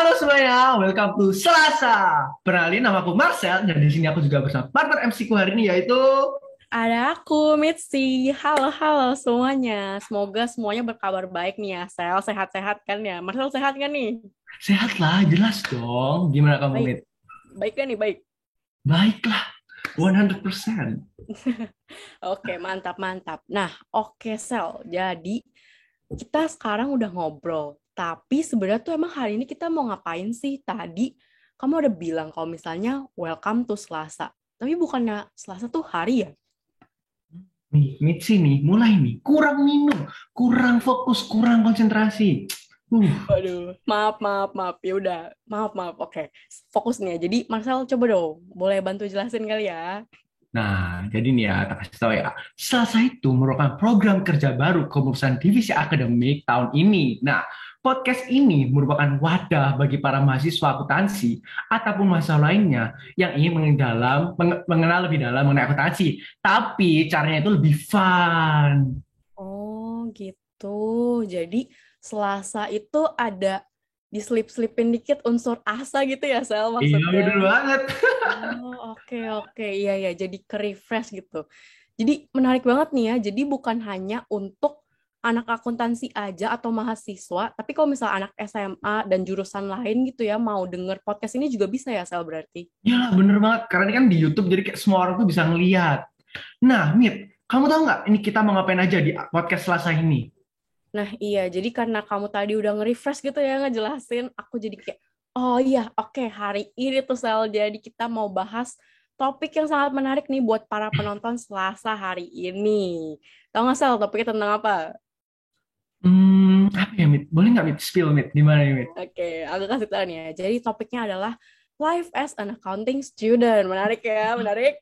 Halo semuanya, welcome to Selasa. Kenalin, nama aku Marcel dan di sini aku juga bersama partner MC ku hari ini yaitu Ada aku, Mitzi. Halo semuanya. Semoga semuanya berkabar baik nih ya. Sel, sehat-sehat kan ya? Marcel sehat kan nih? sehat lah, jelas dong. Gimana kamu, Baik. Mit? Baik kan nih? Baik. Baiklah, 100%. Oke, mantap. Nah, oke Sel. Jadi, kita sekarang udah ngobrol. Tapi sebenarnya tuh emang hari ini kita mau ngapain sih? Tadi kamu udah bilang kalau misalnya welcome to Selasa. Tapi bukannya Selasa tuh hari ya? Nih, Mit sini mulai nih. Kurang minum, kurang fokus, kurang konsentrasi. Waduh, maaf. Ya udah, maaf. Oke, fokus nih ya. Jadi, Marcel coba dong, boleh bantu jelasin kali ya? Nah, jadi nih ya, tak kasih tahu ya. Selasa itu merupakan program kerja baru Kepengurusan Divisi Akademik tahun ini. Nah, podcast ini merupakan wadah bagi para mahasiswa akuntansi ataupun mahasiswa lainnya yang ingin mengenal lebih dalam mengenai akuntansi. Tapi caranya itu lebih fun. Oh, gitu. Jadi, Selasa itu ada diselip-selipin dikit unsur asa gitu ya, Sel, Iya, maksudnya. bener banget. Oke. Iya, jadi ke-refresh gitu. Jadi, menarik banget nih ya. Jadi, bukan hanya untuk anak akuntansi aja atau mahasiswa, tapi kalau misalnya anak SMA dan jurusan lain gitu ya, mau denger podcast ini juga bisa ya, Sel, berarti? Iya, bener banget. Karena ini kan di YouTube, jadi kayak semua orang tuh bisa ngeliat. Nah, Mit, kamu tahu nggak ini kita mau ngapain aja di podcast Selasa ini? Nah, iya, jadi karena kamu tadi udah nge-refresh gitu ya, ngejelasin, aku jadi kayak, oh iya, oke, hari ini tuh Sel, jadi kita mau bahas topik yang sangat menarik nih buat para penonton Selasa hari ini. Tahu nggak Sel, topiknya tentang apa? Apa ya, Mit? Boleh nggak, Mit? Spill, Mit. Gimana nih, Mit? Oke, aku kasih tahu nih ya. Jadi topiknya adalah Life as an Accounting Student. Menarik ya, menarik.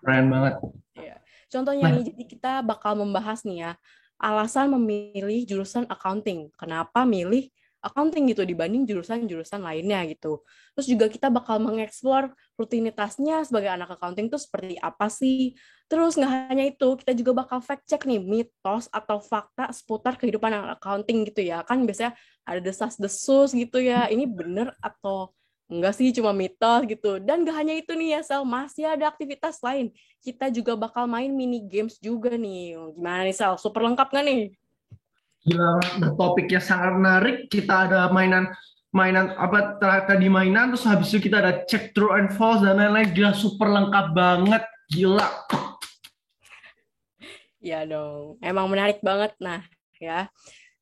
Keren banget. Iya. Contohnya nih, Nah, jadi kita bakal membahas nih ya, alasan memilih jurusan accounting. Kenapa milih accounting gitu dibanding jurusan-jurusan lainnya gitu. Terus juga kita bakal mengeksplor rutinitasnya sebagai anak accounting itu seperti apa sih. Terus nggak hanya itu, kita juga bakal fact check nih mitos atau fakta seputar kehidupan anak accounting gitu ya. Kan biasanya ada desas-desus gitu ya, ini bener atau enggak sih cuma mitos gitu. Dan gak hanya itu nih ya Sel, masih ada aktivitas lain. Kita juga bakal main mini games juga nih. Gimana nih Sal? Super lengkap nggak nih? gila, topiknya sangat menarik. Kita ada mainan mainan apa tadi mainan, terus habis itu kita ada check true and false dan lain-lain. Gila, super lengkap banget. Gila. Ya dong. Emang menarik banget. Nah, ya.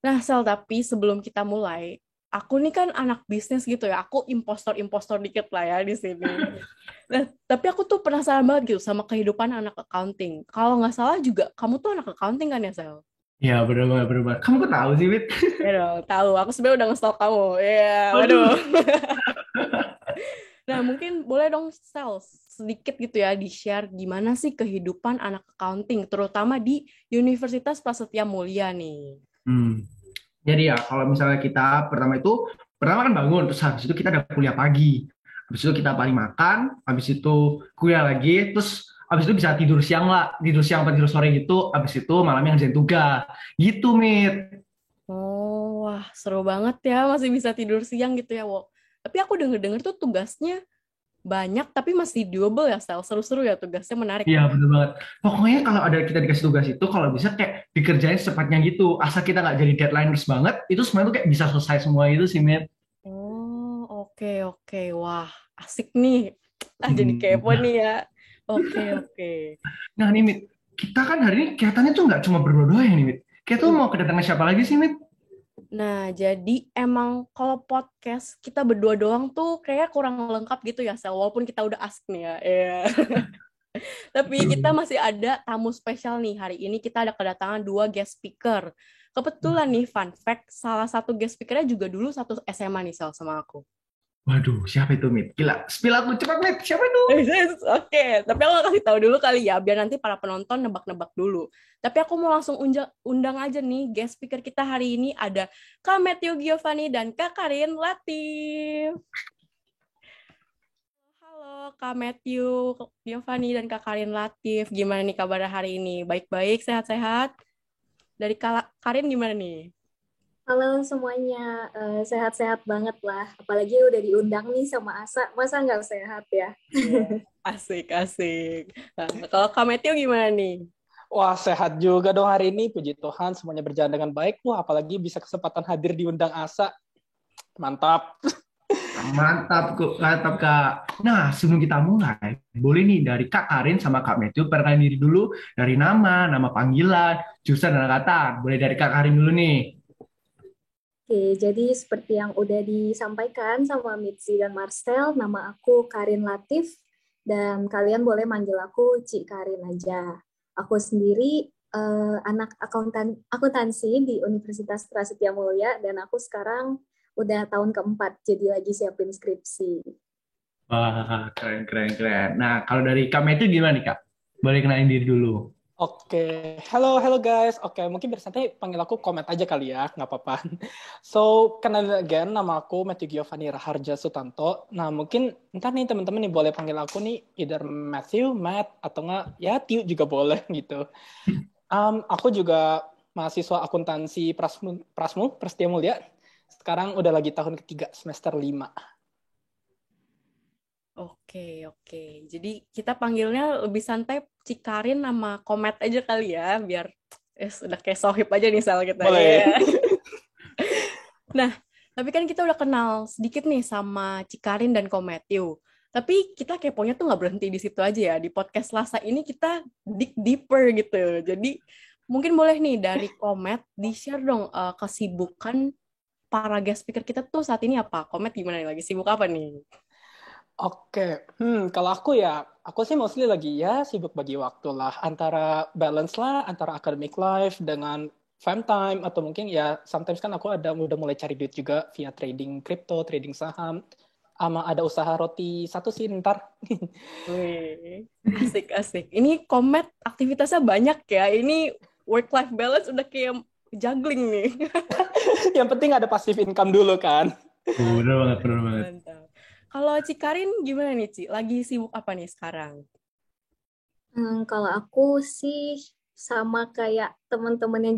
Nah, Sal, tapi sebelum kita mulai, aku nih kan anak bisnis gitu ya. Aku impostor-impostor dikit lah ya di sini. Nah, tapi aku tuh penasaran banget gitu sama kehidupan anak accounting. Kalau nggak salah juga, kamu tuh anak accounting kan ya, Sal? Ya, bener banget, bener banget. Kamu kok tahu sih, Wit? Ya dong, tahu. Aku sebenarnya udah nge-stalk kamu. Ya, waduh. Waduh. Nah, mungkin boleh dong Sel sedikit gitu ya di-share gimana sih kehidupan anak accounting, terutama di Universitas Prasetya Mulia nih. Hmm. Jadi ya, kalau misalnya kita pertama kan bangun, terus habis itu kita ada kuliah pagi. Habis itu kita paling makan, habis itu kuliah lagi, terus habis itu bisa tidur siang lah, tidur siang atau tidur sore gitu, habis itu malamnya ngerjain tugas. Gitu, Mit. Oh, wah seru banget ya masih bisa tidur siang gitu ya, Wo. Tapi aku denger-denger tuh tugasnya banyak tapi masih doable ya, Sel. Seru-seru ya tugasnya menarik. Iya, bener banget. Pokoknya kalau ada kita dikasih tugas itu, kalau bisa kayak dikerjain secepatnya gitu. Asal kita nggak jadi deadlineers banget, itu semuanya tuh kayak bisa selesai semua itu sih, Mit. Oh, oke. Wah, asik nih. Ah, jadi Hmm. kepo nih ya. Oke. Nah, nih, Mit. Kita kan hari ini kelihatannya tuh nggak cuma berdua doang ya, nih, Mit. Kita tuh mau kedatangan siapa lagi sih, Mit? Nah, jadi emang kalau podcast kita berdua doang tuh kayak kurang lengkap gitu ya, Sel. Walaupun kita udah ask nih ya. Iya. Tapi kita masih ada tamu spesial nih. Hari ini kita ada kedatangan dua guest speaker. Kebetulan nih, fun fact, salah satu guest speakernya juga dulu satu SMA nih, Sel, sama aku. Waduh, siapa itu, Mit? Gila, spill aku cepat, Mit. Siapa itu? Oke, tapi aku kasih tahu dulu kali ya, biar nanti para penonton nebak-nebak dulu. Tapi aku mau langsung undang aja nih, guest speaker kita hari ini ada Kak Matthew Giovanni dan Kak Karin Latif. Halo Kak Matthew, Giovanni, dan Kak Karin Latif. Gimana nih kabar hari ini? Baik-baik, sehat-sehat? Dari Kak Karin gimana nih? Halo semuanya, sehat-sehat banget lah. Apalagi udah diundang nih sama Asa, masa nggak sehat ya? Iya. Asik. Nah, kalau Kak Matthew gimana nih? Wah, sehat juga dong hari ini. Puji Tuhan, semuanya berjalan dengan baik. Wah, apalagi bisa kesempatan hadir diundang Asa. Mantap. Mantap Kak. Nah, sebelum kita mulai, boleh nih dari Kak Karin sama Kak Matthew perkenalkan diri dulu dari nama panggilan, jurusan dan angkatan. Boleh dari Kak Karin dulu nih. Oke, jadi seperti yang udah disampaikan sama Mitzi dan Marcel, nama aku Karin Latif, dan kalian boleh manggil aku Ci Karin aja. Aku sendiri anak akuntansi di Universitas Prasetya Mulia, dan aku sekarang udah tahun keempat, jadi lagi siapin skripsi. Wah, keren. Nah, kalau dari Kak Matthew gimana nih Kak? Boleh kenalin diri dulu. Oke, hello guys. Oke, mungkin bersantai panggil aku Komet aja kali ya, nggak apa-apa. So, kenalin again, nama aku Matthew Giovanni Raharja Sutanto. Nah, mungkin ntar nih teman-teman nih boleh panggil aku nih either Matthew, Matt, atau nggak, ya Tiu juga boleh gitu. Aku juga mahasiswa akuntansi Prasmu, Prasetya Mulia. Sekarang udah lagi tahun ketiga, semester 5. Oke. Jadi kita panggilnya lebih santai Cikarin nama Komet aja kali ya, biar udah kayak sohib aja nih Sal kita. Boleh. Ya. Nah, tapi kan kita udah kenal sedikit nih sama Cikarin dan Kometyu. Tapi kita keponya tuh nggak berhenti di situ aja ya. Di podcast Selasa ini kita dig deeper gitu. Jadi mungkin boleh nih dari Komet di-share dong kesibukan para guest speaker kita tuh saat ini apa? Komet gimana nih? Lagi sibuk apa nih? Oke, kalau aku sih mostly lagi ya sibuk bagi waktu lah, antara balance lah, antara academic life dengan fam time, atau mungkin ya sometimes kan aku udah mulai cari duit juga via trading crypto, trading saham, sama ada usaha roti satu sih ntar. Wih, asik. Ini Komet aktivitasnya banyak ya. Ini work-life balance udah kayak juggling nih. Yang penting ada passive income dulu kan. Bener banget. Mantap. Kalau Cikarin gimana nih, Ci? Lagi sibuk apa nih sekarang? Kalau aku sih sama kayak teman-teman yang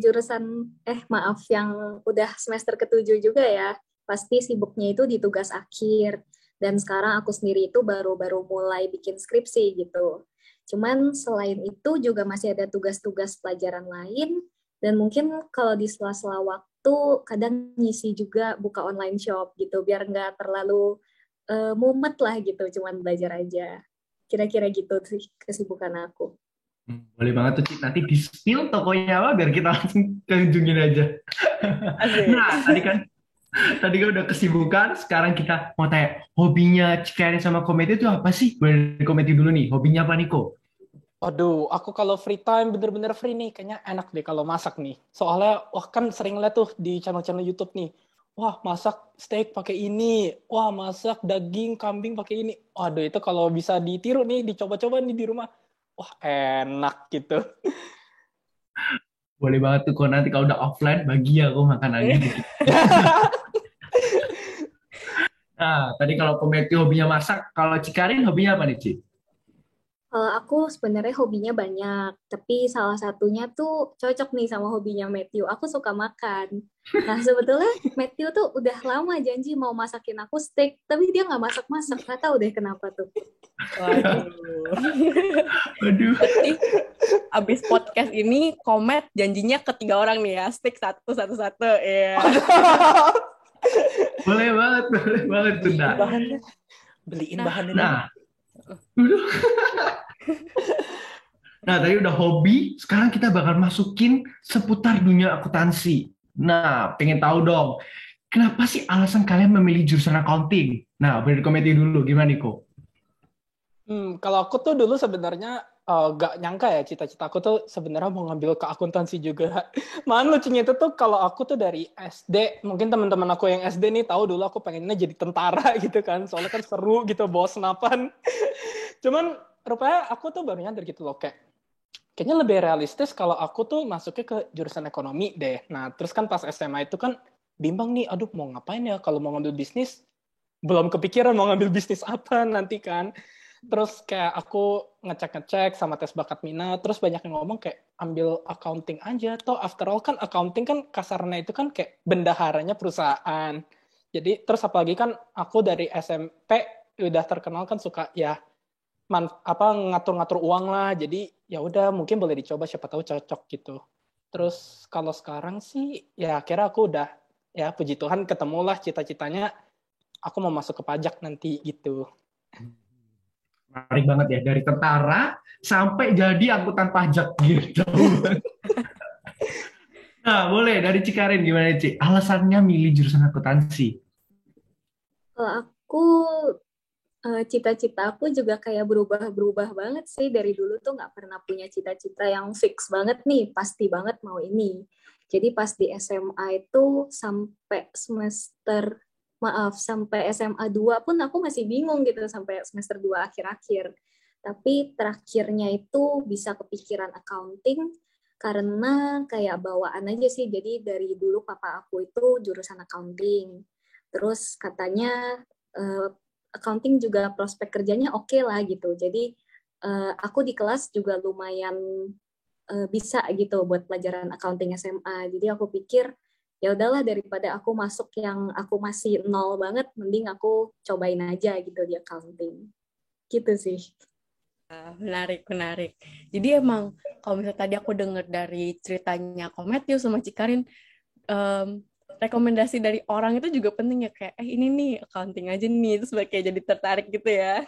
yang udah semester ketujuh juga ya, pasti sibuknya itu di tugas akhir. Dan sekarang aku sendiri itu baru-baru mulai bikin skripsi gitu. Cuman selain itu juga masih ada tugas-tugas pelajaran lain, dan mungkin kalau di sela-sela waktu kadang ngisi juga buka online shop gitu, biar nggak terlalu mumet lah gitu, cuman belajar aja. Kira-kira gitu sih kesibukan aku. Boleh banget tuh, Cik. Nanti di-spill tokonya apa biar kita langsung kunjungin aja. Asik. Nah, tadi kan udah kesibukan, sekarang kita mau tanya, hobinya Cikarin sama Komedi itu apa sih? Boleh dari Komedi dulu nih, hobinya apa nih, Ko? Waduh, aku kalau free time bener-bener free nih, kayaknya enak deh kalau masak nih. Soalnya, wah kan sering lihat tuh di channel-channel YouTube nih. Wah, masak steak pakai ini. Wah, masak daging kambing pakai ini. Waduh, itu kalau bisa ditiru nih, dicoba-coba nih di rumah. Wah, enak gitu. Boleh banget tuh, Ko. Nanti kalau udah offline, bagi aku makanannya dikit. Nah, tadi kalau Komedi hobinya masak, kalau Cikarin hobinya apa nih, Cik? Kalau aku sebenarnya hobinya banyak, tapi salah satunya tuh cocok nih sama hobinya Matthew. Aku suka makan. Nah, sebetulnya Matthew tuh udah lama janji mau masakin aku steak, tapi dia nggak masak-masak. Nggak tahu deh kenapa tuh. Waduh. Aduh. Berarti abis podcast ini Komet janjinya ke 3 orang nih ya. Stick satu-satu. Ya. Boleh banget tuh, Nah. Beliin bahannya. Nah, nah, tadi udah hobi, sekarang kita bakal masukin seputar dunia akuntansi. Nah, pengen tahu dong, kenapa sih alasan kalian memilih jurusan accounting? Nah, boleh komedi dulu, gimana nih, Ko? Kalau aku tuh dulu sebenarnya gak nyangka ya cita-cita aku tuh sebenarnya mau ngambil ke akuntansi juga. Malah lucunya itu tuh kalau aku tuh dari SD, mungkin teman-teman aku yang SD nih tahu dulu aku pengennya jadi tentara gitu kan, soalnya kan seru gitu bawa senapan. Cuman rupanya aku tuh baru nyadar gitu loh, kayaknya lebih realistis kalau aku tuh masuknya ke jurusan ekonomi deh. Nah terus kan pas SMA itu kan bimbang nih, aduh mau ngapain ya kalau mau ngambil bisnis, belum kepikiran mau ngambil bisnis apa nanti kan. Terus kayak aku ngecek-ngecek sama tes bakat minat, terus banyak yang ngomong kayak ambil accounting aja. Toh after all kan accounting kan kasarnya itu kan kayak bendaharanya perusahaan. Jadi terus apalagi kan aku dari SMP udah terkenal kan suka ya ngatur-ngatur uang lah. Jadi ya udah mungkin boleh dicoba siapa tahu cocok gitu. Terus kalau sekarang sih ya akhirnya aku udah ya puji Tuhan ketemulah cita-citanya aku mau masuk ke pajak nanti gitu. Menarik banget ya, dari tentara sampai jadi angkutan pajak gitu. Nah, boleh dari Cikarin gimana, Ci? Alasannya milih jurusan akuntansi. Kalau aku cita-cita aku juga kayak berubah-berubah banget sih. Dari dulu tuh nggak pernah punya cita-cita yang fix banget nih, pasti banget mau ini. Jadi pas di SMA itu sampai SMA 2 pun aku masih bingung gitu sampai semester 2 akhir-akhir. Tapi terakhirnya itu bisa kepikiran accounting karena kayak bawaan aja sih. Jadi dari dulu papa aku itu jurusan accounting. Terus katanya accounting juga prospek kerjanya oke lah gitu. Jadi aku di kelas juga lumayan bisa gitu buat pelajaran accounting SMA. Jadi aku pikir ya udahlah daripada aku masuk yang aku masih nol banget, mending aku cobain aja gitu di accounting. Gitu sih. Menarik, menarik. Jadi emang kalau misalnya tadi aku dengar dari ceritanya Kometio sama Cikarin, rekomendasi dari orang itu juga penting ya, kayak ini nih accounting aja nih, terus kayak jadi tertarik gitu ya.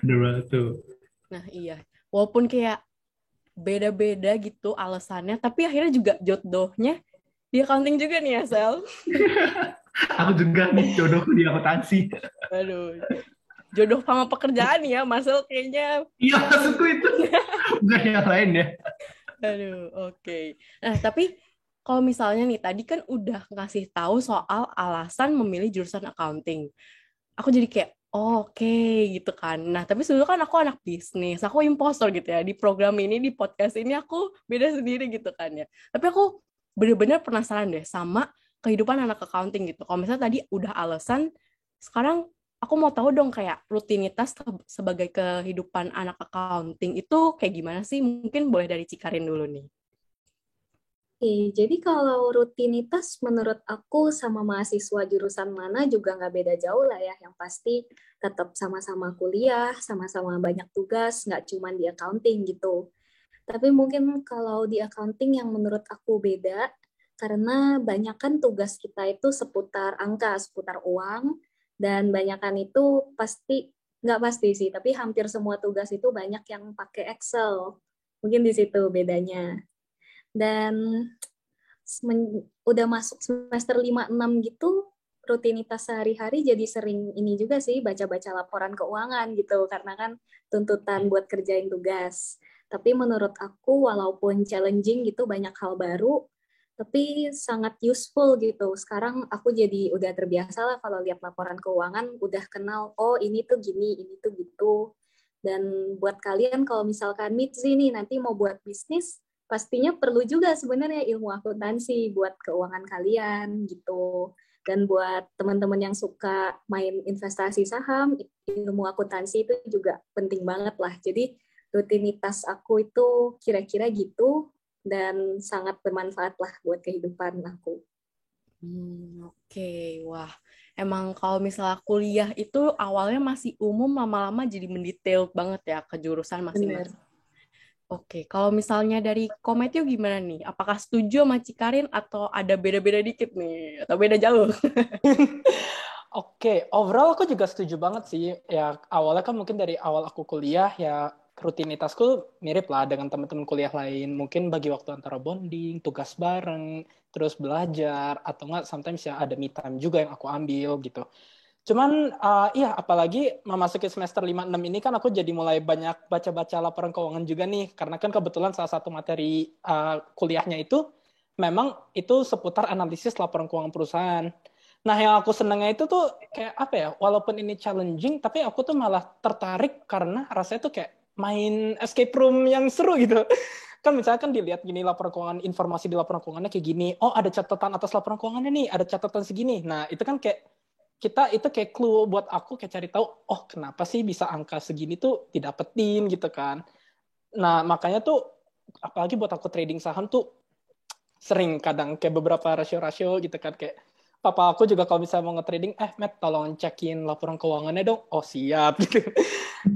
Bener banget tuh. Nah iya, walaupun kayak beda-beda gitu alasannya, tapi akhirnya juga jodohnya di accounting juga nih ya, Sel. Aku juga nih jodohku di akuntansi. Aduh, jodoh sama pekerjaan ya, Marcel kayaknya. Iya, maksudku itu. Bukan yang lain ya. Aduh, oke. Nah, tapi kalau misalnya nih, tadi kan udah ngasih tahu soal alasan memilih jurusan accounting. Aku jadi kayak, oke gitu kan. Nah, tapi sebelumnya kan aku anak bisnis, aku impostor gitu ya. Di program ini, di podcast ini aku beda sendiri gitu kan ya. Tapi aku bener-bener penasaran deh sama kehidupan anak accounting gitu. Kalau misalnya tadi udah alasan, sekarang aku mau tahu dong kayak rutinitas sebagai kehidupan anak accounting itu kayak gimana sih? Mungkin boleh dari Cikarin dulu nih. Oke, jadi kalau rutinitas menurut aku sama mahasiswa jurusan mana juga nggak beda jauh lah ya. Yang pasti tetap sama-sama kuliah, sama-sama banyak tugas, nggak cuma di accounting gitu. Tapi mungkin kalau di accounting yang menurut aku beda, karena banyakkan tugas kita itu seputar angka, seputar uang, dan banyakkan itu nggak pasti sih, tapi hampir semua tugas itu banyak yang pakai Excel. Mungkin di situ bedanya. Dan udah masuk semester 5-6 gitu, rutinitas sehari-hari jadi sering ini juga sih, baca-baca laporan keuangan gitu, karena kan tuntutan buat kerjain tugas. Tapi menurut aku, walaupun challenging gitu, banyak hal baru, tapi sangat useful gitu. Sekarang aku jadi udah terbiasa lah kalau lihat laporan keuangan, udah kenal, oh ini tuh gini, ini tuh gitu. Dan buat kalian kalau misalkan Mitzi nih nanti mau buat bisnis, pastinya perlu juga sebenarnya ilmu akuntansi buat keuangan kalian gitu. Dan buat teman-teman yang suka main investasi saham, ilmu akuntansi itu juga penting banget lah. Jadi rutinitas aku itu kira-kira gitu dan sangat bermanfaat lah buat kehidupan aku. Oke. Wah, emang kalau misalnya kuliah itu awalnya masih umum, lama-lama jadi mendetail banget ya ke jurusan Benar. masing-masing. Oke, kalau misalnya dari Kometio gimana nih? Apakah setuju sama Cikarin atau ada beda-beda dikit nih? Atau beda jauh? Oke, overall aku juga setuju banget sih. Ya awalnya kan mungkin dari awal aku kuliah ya rutinitasku mirip lah dengan teman-teman kuliah lain. Mungkin bagi waktu antara bonding, tugas bareng, terus belajar, atau enggak sometimes ya ada me time juga yang aku ambil gitu. Cuman iya apalagi memasuki semester 5-6 ini kan aku jadi mulai banyak baca-baca laporan keuangan juga nih. Karena kan kebetulan salah satu materi kuliahnya itu memang itu seputar analisis laporan keuangan perusahaan. Nah, yang aku senangnya itu tuh kayak apa ya, walaupun ini challenging, tapi aku tuh malah tertarik karena rasanya tuh kayak main escape room yang seru gitu. Kan misalnya kan dilihat gini laporan keuangan, informasi di laporan keuangannya kayak gini, oh ada catatan atas laporan keuangannya nih, ada catatan segini. Nah, itu kan kayak kita itu kayak clue buat aku kayak cari tahu, oh kenapa sih bisa angka segini tuh didapetin gitu kan. Nah, makanya tuh apalagi buat aku trading saham tuh sering kadang kayak beberapa rasio-rasio gitu kan, kayak papa aku juga kalau misalnya mau nge-trading, Matt tolong cekin laporan keuangannya dong. Oh siap gitu.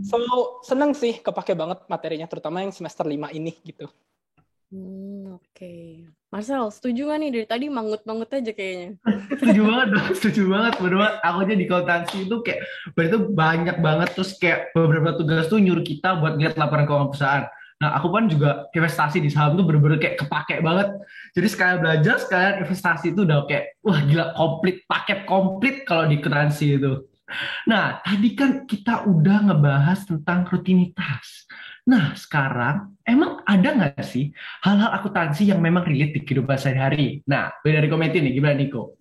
So seneng sih kepake banget materinya, terutama yang semester 5 ini gitu. Oke. Marcel, setuju nggak nih? Dari tadi mangut-mangut aja kayaknya. Setuju banget dong, setuju banget. Bener banget. Aku aja di akuntansi itu kayak berarti banyak banget, terus kayak beberapa tugas tuh nyuruh kita buat ngeliat laporan keuangan perusahaan. Nah, aku kan juga investasi di saham tuh bener-bener kayak kepake banget. Jadi sekalian belajar, sekalian investasi itu udah kayak wah gila, komplit, paket komplit kalau di akuntansi itu. Nah, tadi kan kita udah ngebahas tentang rutinitas. Nah, sekarang emang ada nggak sih hal-hal akuntansi yang memang relate di kehidupan sehari-hari? Nah, dari komentar nih, gimana Niko?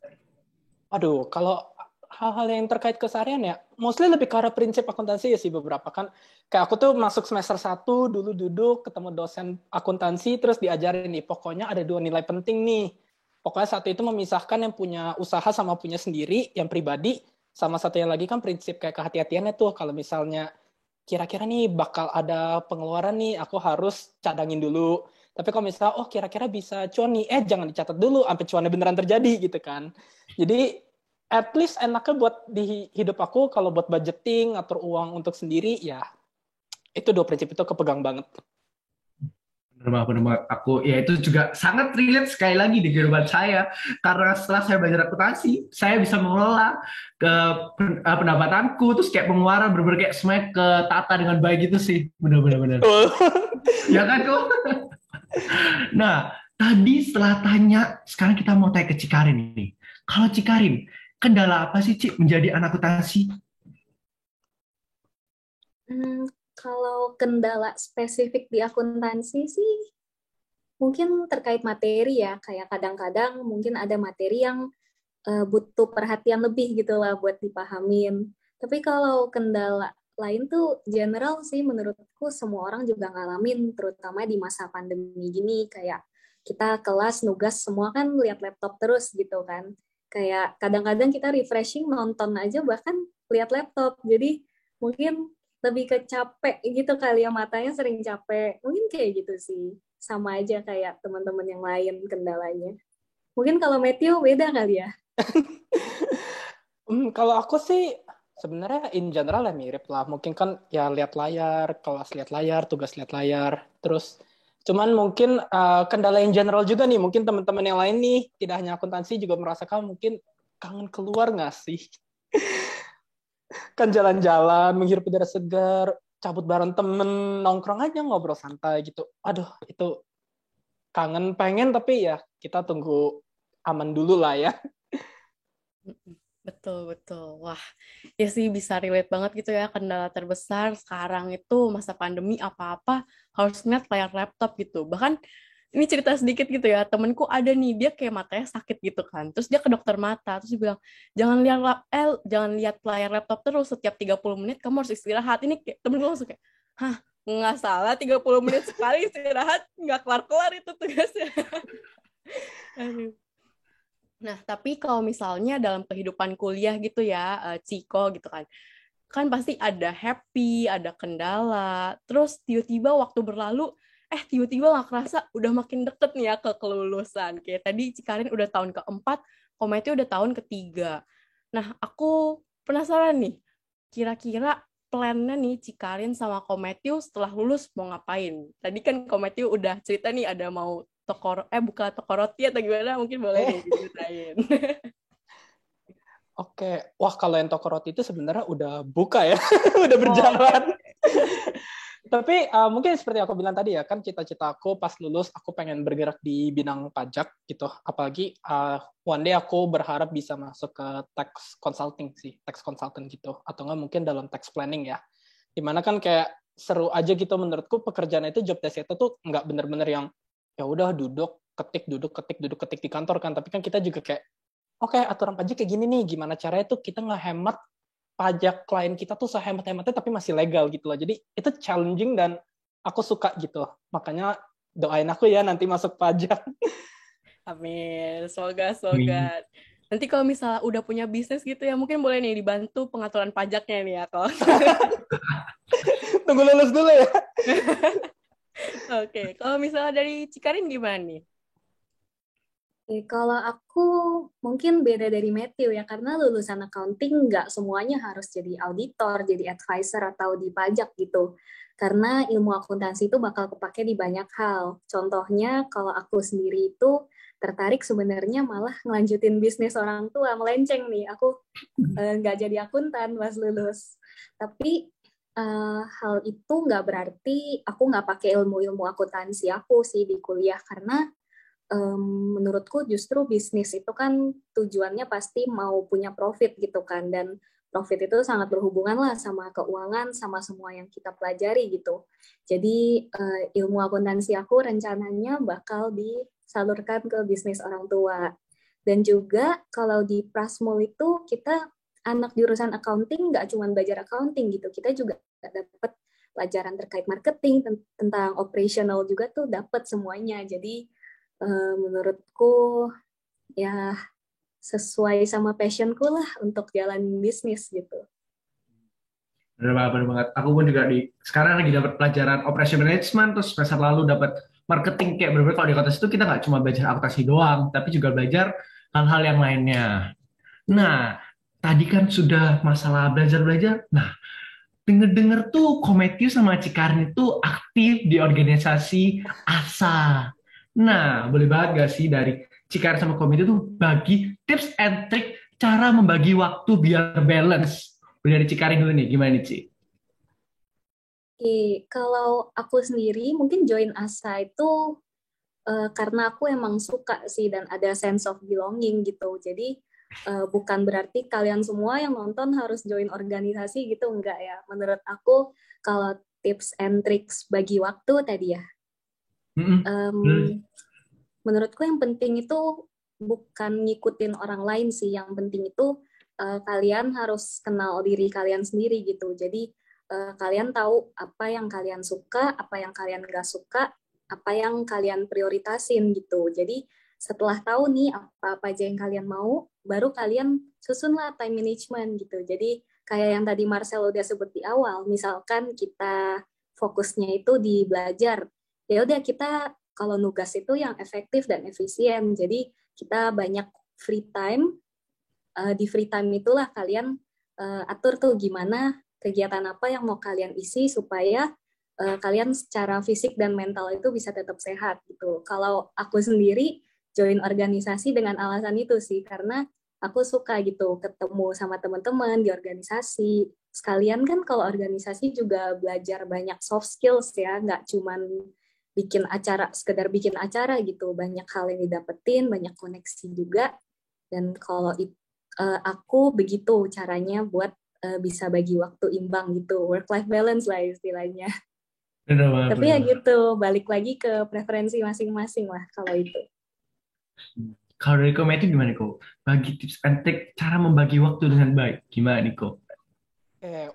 Aduh, kalau hal-hal yang terkait keseharian ya, mostly lebih ke arah prinsip akuntansi ya sih beberapa kan. Kayak aku tuh masuk semester 1, dulu duduk, ketemu dosen akuntansi, terus diajarin nih, pokoknya ada 2 nilai penting nih. Pokoknya satu itu memisahkan yang punya usaha sama punya sendiri, yang pribadi, sama satunya lagi kan prinsip kayak kehati-hatiannya tuh, kalau misalnya kira-kira nih bakal ada pengeluaran nih, aku harus cadangin dulu. Tapi kalau misalnya, oh kira-kira bisa cuan nih, jangan dicatat dulu, sampai cuannya beneran terjadi gitu kan. Jadi at least enaknya buat di hidup aku kalau buat budgeting, atur uang untuk sendiri, ya itu 2 prinsip itu kepegang banget. Benar banget. Aku ya itu juga sangat relate sekali lagi di kehidupan saya karena setelah saya belajar akuntansi, saya bisa mengelola ke pendapatanku, terus kayak pengeluaran bener-bener kayak semuanya ketata dengan baik gitu sih. Benar-benar. Ya kan kok? Nah, tadi setelah tanya, sekarang kita mau tanya ke Cikarin ini. Kalau Cikarin, kendala apa sih Cik menjadi anak akuntansi? Kalau kendala spesifik di akuntansi sih mungkin terkait materi ya, kayak kadang-kadang mungkin ada materi yang butuh perhatian lebih gitu lah buat dipahamin. Tapi kalau kendala lain tuh general sih menurutku semua orang juga ngalamin, terutama di masa pandemi gini, kayak kita kelas nugas semua kan lihat laptop terus gitu kan. Kayak kadang-kadang kita refreshing nonton aja bahkan lihat laptop. Jadi mungkin lebih ke capek gitu kali ya, matanya sering capek. Mungkin kayak gitu sih. Sama aja kayak teman-teman yang lain kendalanya. Mungkin kalau Matthew beda kali ya. Kalau aku sih sebenarnya in general ya mirip lah. Mungkin kan ya lihat layar, kelas lihat layar, tugas lihat layar. Terus cuman mungkin kendala in general juga nih. Mungkin teman-teman yang lain nih, tidak hanya akuntansi juga merasakan mungkin kangen keluar nggak sih? Kan jalan-jalan, menghirup udara segar, cabut bareng temen, nongkrong aja ngobrol santai gitu. Aduh, itu kangen pengen tapi ya kita tunggu aman dulu lah ya. Betul, betul. Wah, ya sih bisa relate banget gitu ya. Kendala terbesar sekarang itu masa pandemi apa-apa harus ngeliat layar laptop gitu. Bahkan ini cerita sedikit gitu ya. Temenku ada nih, dia kayak matanya sakit gitu kan. Terus dia ke dokter mata. Terus dia bilang, jangan lihat layar laptop terus. Setiap 30 menit kamu harus istirahat. Ini kayak, temenku langsung kayak, hah, nggak salah 30 menit sekali istirahat. Nggak kelar-kelar itu tugasnya. Aduh. Nah, tapi kalau misalnya dalam kehidupan kuliah gitu ya, Ciko gitu kan pasti ada happy, ada kendala, terus tiba-tiba waktu berlalu, tiba-tiba nggak kerasa udah makin deket nih ya ke kelulusan. Kayak tadi Cikarin udah tahun keempat, Kometi udah tahun ketiga. Nah, aku penasaran nih, kira-kira plannya nih Cikarin sama Kometiu setelah lulus mau ngapain? Tadi kan Kometiu udah cerita nih ada mau buka toko roti atau gimana, mungkin boleh nih diceritain. Oke, wah kalau yang toko roti itu sebenarnya udah buka ya, udah berjalan. Tapi mungkin seperti aku bilang tadi ya, kan cita-cita aku pas lulus aku pengen bergerak di bidang pajak gitu. Apalagi one day aku berharap bisa masuk ke tax consulting sih, tax consultant gitu. Atau nggak mungkin dalam tax planning ya. Dimana kan kayak seru aja gitu menurutku pekerjaan itu, job desk itu tuh nggak bener-bener yang ya udah duduk ketik di kantor kan. Tapi kan kita juga kayak oke, aturan pajak kayak gini nih, gimana caranya tuh kita ngehemat pajak klien kita tuh sehemat-hematnya tapi masih legal gitu loh. Jadi itu challenging dan aku suka gitu. Makanya doain aku ya nanti masuk pajak. Amin. Semoga. Nanti kalau misalnya udah punya bisnis gitu ya, mungkin boleh nih dibantu pengaturan pajaknya nih ya kalau. Tunggu lulus dulu ya. Oke, kalau misalnya dari Cikarin gimana nih? Kalau aku mungkin beda dari Matthew ya, karena lulusan accounting nggak semuanya harus jadi auditor, jadi advisor, atau di pajak gitu. Karena ilmu akuntansi itu bakal kepake di banyak hal. Contohnya, kalau aku sendiri itu tertarik sebenarnya malah ngelanjutin bisnis orang tua, melenceng nih. Aku nggak jadi akuntan pas lulus. Tapi hal itu nggak berarti aku nggak pakai ilmu-ilmu akuntansi aku sih di kuliah, karena menurutku justru bisnis itu kan tujuannya pasti mau punya profit gitu kan, dan profit itu sangat berhubungan lah sama keuangan, sama semua yang kita pelajari gitu. Jadi ilmu akuntansi aku rencananya bakal disalurkan ke bisnis orang tua. Dan juga kalau di Prasmul itu kita anak jurusan accounting nggak cuma belajar accounting gitu, kita juga dapat pelajaran terkait marketing, tentang operational juga tuh dapat semuanya. Jadi menurutku ya sesuai sama passionku lah untuk jalan bisnis gitu. Benar banget. Aku pun juga sekarang lagi dapat pelajaran operation management, terus semester lalu dapat marketing. Kayak benar-benar kalau di akuntansi itu kita nggak cuma belajar akuntansi doang, tapi juga belajar hal-hal yang lainnya. Nah, tadi kan sudah masalah belajar-belajar. Nah, denger-denger tuh Kometio sama Cikarin itu aktif di organisasi ASA. Nah, boleh banget gak sih dari Cikarin sama Kometio tuh bagi tips and trick cara membagi waktu biar balance? Boleh dari Cikarin dulu nih, gimana nih, Ci? Kalau aku sendiri mungkin join ASA itu karena aku emang suka sih dan ada sense of belonging gitu. Jadi bukan berarti kalian semua yang nonton harus join organisasi gitu, enggak ya. Menurut aku kalau tips and tricks bagi waktu tadi ya, menurutku yang penting itu bukan ngikutin orang lain sih. Yang penting itu kalian harus kenal diri kalian sendiri gitu. Jadi kalian tahu apa yang kalian suka, apa yang kalian nggak suka, apa yang kalian prioritasin gitu. Jadi setelah tahu nih apa aja yang kalian mau, baru kalian susunlah time management gitu. Jadi kayak yang tadi Marcel udah sebut di awal, misalkan kita fokusnya itu di belajar, ya udah kita kalau nugas itu yang efektif dan efisien. Jadi kita banyak free time. Di free time itulah kalian atur tuh gimana kegiatan apa yang mau kalian isi supaya kalian secara fisik dan mental itu bisa tetap sehat gitu. Kalau aku sendiri join organisasi dengan alasan itu sih, karena aku suka gitu ketemu sama teman-teman di organisasi. Sekalian kan kalau organisasi juga belajar banyak soft skills ya, nggak cuman bikin acara, sekedar bikin acara gitu. Banyak hal yang didapetin, banyak koneksi juga. Dan kalau aku begitu caranya buat bisa bagi waktu imbang gitu, work-life balance lah istilahnya. Benar banget, Tapi ya gitu, balik lagi ke preferensi masing-masing lah kalau itu. Kalau dari Kometio gimana, Ko? Bagi tips and trick cara membagi waktu dengan baik. Gimana nih, Ko?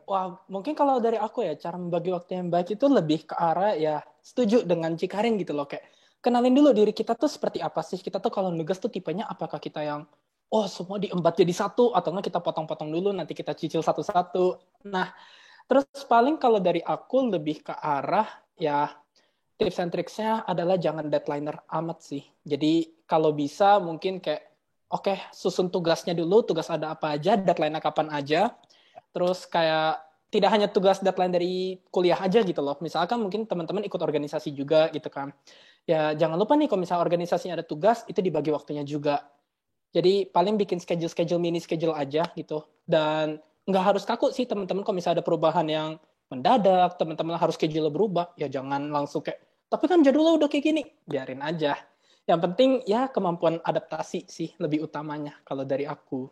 Wah, mungkin kalau dari aku ya, cara membagi waktu yang baik itu lebih ke arah ya setuju dengan Cikarin gitu loh. Kayak kenalin dulu diri kita tuh seperti apa sih. Kita tuh kalau nugas tuh tipenya apakah kita yang semua diembat jadi satu, atau enggak kita potong-potong dulu, nanti kita cicil satu-satu. Nah, terus paling kalau dari aku lebih ke arah ya tips and tricksnya adalah jangan deadlineer amat sih. Jadi kalau bisa mungkin kayak susun tugasnya dulu, tugas ada apa aja, deadline-nya kapan aja. Terus kayak tidak hanya tugas deadline dari kuliah aja gitu loh. Misalkan mungkin teman-teman ikut organisasi juga gitu kan. Ya jangan lupa nih kalau misalnya organisasinya ada tugas, itu dibagi waktunya juga. Jadi paling bikin schedule mini schedule aja gitu. Dan nggak harus kaku sih teman-teman kalau misalnya ada perubahan yang mendadak, teman-teman harus schedule berubah, ya jangan langsung kayak, tapi kan jadwalnya udah kayak gini, biarin aja. Yang penting ya kemampuan adaptasi sih lebih utamanya kalau dari aku.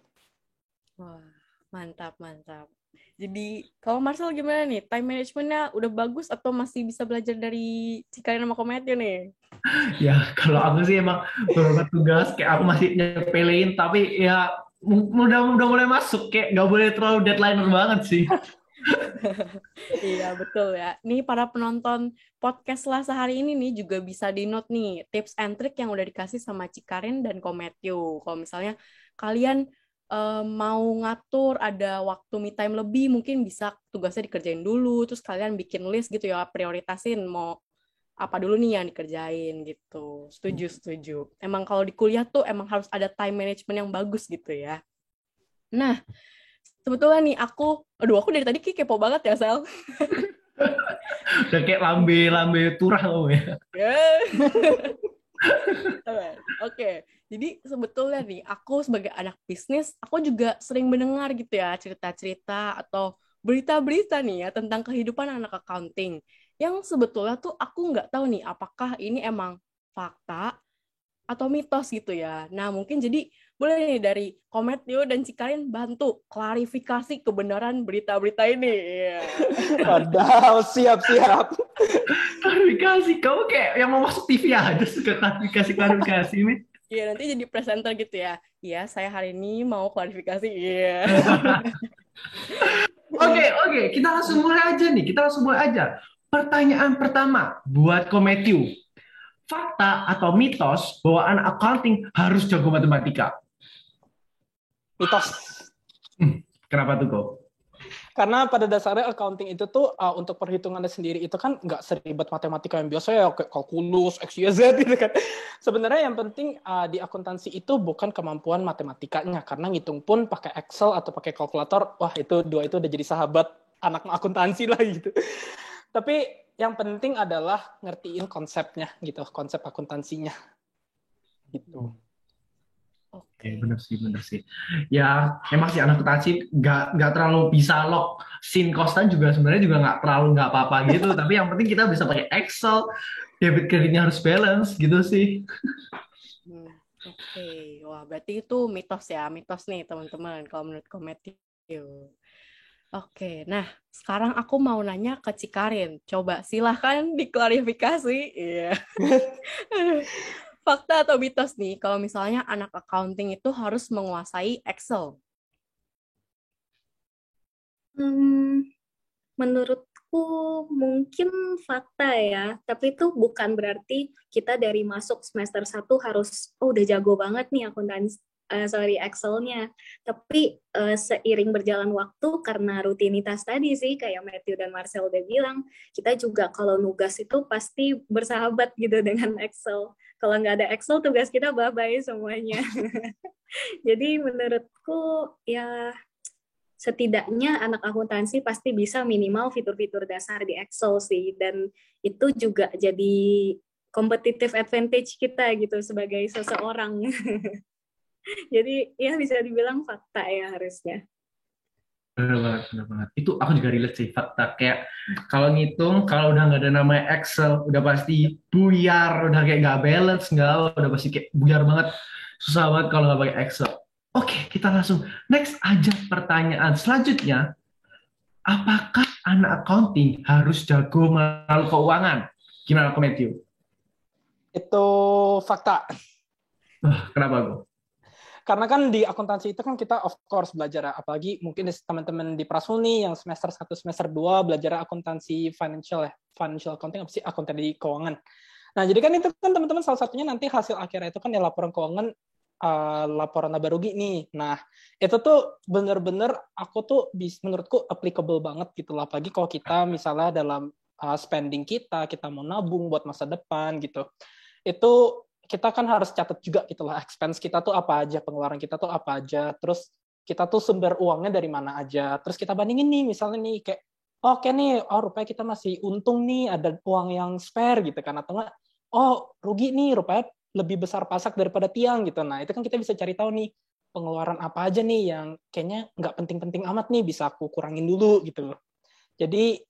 Wah, mantap. Jadi, kalau Marcel gimana nih? Time managementnya udah bagus atau masih bisa belajar dari Cikarin sama Kometio nih? Ya, kalau aku sih emang beberapa tugas kayak aku masih nyepelein, tapi ya udah mulai masuk, kayak nggak boleh terlalu deadline banget sih. Iya, betul ya. Nih para penonton podcast lah sehari ini nih juga bisa di note nih tips and trick yang udah dikasih sama Cikarin dan Kometio. Kalau misalnya kalian mau ngatur ada waktu me time lebih, mungkin bisa tugasnya dikerjain dulu, terus kalian bikin list gitu ya, prioritasin mau apa dulu nih yang dikerjain gitu. Setuju. Emang kalau di kuliah tuh emang harus ada time management yang bagus gitu ya. Nah, sebetulnya nih aku dari tadi kepo banget ya, Sel. Udah kayak lambe turah loh ya. Oke, jadi sebetulnya nih aku sebagai anak bisnis, aku juga sering mendengar gitu ya cerita-cerita atau berita-berita nih ya tentang kehidupan anak accounting yang sebetulnya tuh aku nggak tahu nih apakah ini emang fakta atau mitos gitu ya. Nah, mungkin jadi boleh nih dari Kometio dan Cikarin bantu klarifikasi kebenaran berita-berita ini. Yeah. Padahal siap. Klarifikasi, kamu kayak yang mau masuk TV aja suka klarifikasi ini. Iya, nanti jadi presenter gitu ya. Iya, saya hari ini mau klarifikasi. Iya. Oke, kita langsung mulai aja. Pertanyaan pertama buat Kometio. Fakta atau mitos bahwa anak accounting harus jago matematika? Mitos. Kenapa tuh kok? Karena pada dasarnya accounting itu tuh untuk perhitungannya sendiri itu kan nggak seribet matematika yang biasa ya, kayak kalkulus, X, Y, Z gitu kan. Sebenarnya yang penting di akuntansi itu bukan kemampuan matematikanya, karena ngitung pun pakai Excel atau pakai kalkulator, wah itu dua itu udah jadi sahabat anak akuntansi lah gitu. Tapi yang penting adalah ngertiin konsepnya gitu, konsep akuntansinya gitu. Oke, bener sih. Ya, emang sih anak akuntansi nggak terlalu bisa log sin kostan juga sebenarnya juga nggak apa-apa gitu. Tapi yang penting kita bisa pakai Excel, debit kreditnya harus balance gitu sih. Oke. Wah berarti itu mitos nih teman-teman kalau menurut Kometio. Oke, nah sekarang aku mau nanya ke Cikarin. Coba silahkan diklarifikasi. Iya. Fakta atau mitos nih, kalau misalnya anak accounting itu harus menguasai Excel? Menurutku mungkin fakta ya, tapi itu bukan berarti kita dari masuk semester 1 harus udah jago banget nih akuntansi Excel-nya. Tapi seiring berjalan waktu karena rutinitas tadi sih kayak Matthew dan Marcel udah bilang, kita juga kalau nugas itu pasti bersahabat gitu dengan Excel. Kalau nggak ada Excel tugas kita bye-bye semuanya. Jadi menurutku ya setidaknya anak akuntansi pasti bisa minimal fitur-fitur dasar di Excel sih, dan itu juga jadi competitive advantage kita gitu sebagai seseorang. Jadi ya bisa dibilang fakta ya harusnya. Benar banget. Itu aku juga relate sih, fakta. Kayak kalau ngitung, kalau udah nggak ada namanya Excel, udah pasti buyar, udah kayak nggak balance, udah pasti kayak buyar banget. Susah banget kalau nggak pakai Excel. Oke, kita langsung next aja pertanyaan selanjutnya. Apakah anak accounting harus jago mengenal keuangan? Gimana Matthew? Itu fakta. Kenapa gue? Karena kan di akuntansi itu kan kita of course belajar, apalagi mungkin teman-teman di Prasul nih yang semester 1, semester 2 belajar akuntansi financial accounting, apa sih, akuntansi keuangan. Nah, jadi kan itu kan teman-teman salah satunya nanti hasil akhirnya itu kan ya laporan keuangan, laporan laba rugi nih. Nah, itu tuh bener-bener aku tuh menurutku applicable banget gitu lah, apalagi kalau kita misalnya dalam spending kita mau nabung buat masa depan gitu. Itu kita kan harus catat juga gitu lah, expense kita tuh apa aja, pengeluaran kita tuh apa aja, terus kita tuh sumber uangnya dari mana aja, terus kita bandingin nih, misalnya nih kayak, oke nih, rupanya kita masih untung nih, ada uang yang spare gitu kan, atau enggak, rugi nih, rupanya lebih besar pasak daripada tiang gitu. Nah, itu kan kita bisa cari tahu nih, pengeluaran apa aja nih yang kayaknya nggak penting-penting amat nih, bisa aku kurangin dulu gitu loh. Jadi,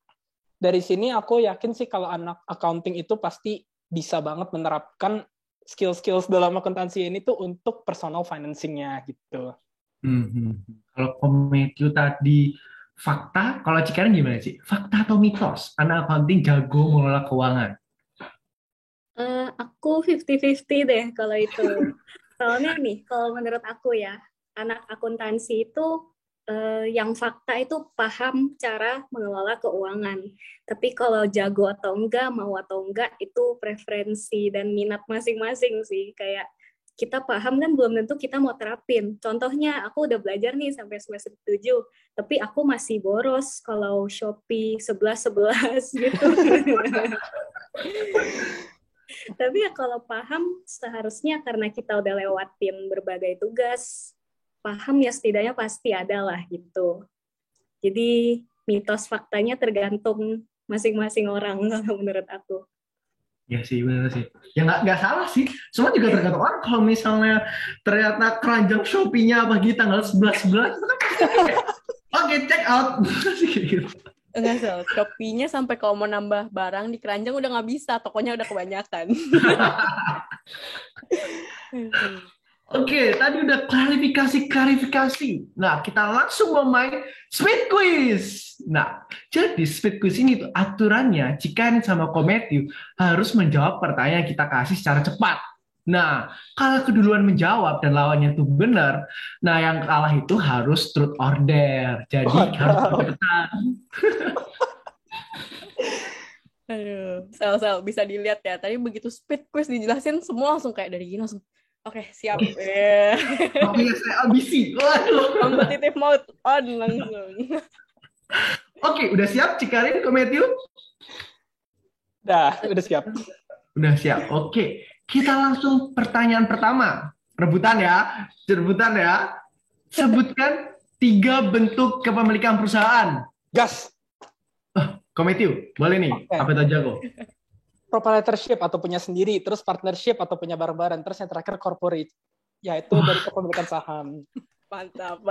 dari sini aku yakin sih kalau anak accounting itu pasti bisa banget menerapkan skill-skills dalam akuntansi ini tuh untuk personal financing-nya gitu. Kalau Kometio tadi fakta, kalau Cikarin gimana sih? Fakta atau mitos? Anak accounting jago mengelola keuangan? Aku 50-50 deh kalau itu. Soalnya nih, kalau menurut aku ya, anak akuntansi itu yang fakta itu paham cara mengelola keuangan. Tapi kalau jago atau enggak, mau atau enggak, itu preferensi dan minat masing-masing sih. Kayak kita paham kan belum tentu kita mau terapin. Contohnya aku udah belajar nih sampai semester 7, tapi aku masih boros kalau Shopee 11-11 gitu. Tapi ya kalau paham seharusnya karena kita udah lewatin berbagai tugas, paham ya setidaknya pasti ada lah gitu. Jadi mitos faktanya tergantung masing-masing orang kalau menurut aku. Ya sih, benar sih. Ya nggak salah sih. Semua juga tergantung orang. Kalau misalnya ternyata keranjang Shopee-nya pagi tanggal 11-11, itu kan pasti kayak, oke, check out. Gitu. Enggak, Sel. Shopee-nya sampai kalau mau nambah barang di keranjang udah nggak bisa. Tokonya udah kebanyakan. Oke, tadi udah klarifikasi. Nah, kita langsung main speed quiz. Nah, jadi speed quiz ini tuh aturannya Cikarin sama Kometiu harus menjawab pertanyaan yang kita kasih secara cepat. Nah, kalau keduluan menjawab dan lawannya itu benar, nah yang kalah itu harus truth order. Jadi harus cepetan. Aduh, Sel, bisa dilihat ya. Tadi begitu speed quiz dijelasin, semua langsung kayak dari gini langsung. Oke, siap. Oke, saya ambisi. Waduh. Competitive mode on langsung. Oke, udah siap Cikarin, Kometiu? Udah siap. Udah siap. Oke, kita langsung pertanyaan pertama. Rebutan ya. Sebutkan 3 bentuk kepemilikan perusahaan. Gas. Kometiu, boleh nih. Oke. Apa itu jago? Proprietorship atau punya sendiri, terus partnership atau punya bareng-bareng, terus yang terakhir corporate, yaitu dari kepemilikan saham. Mantap.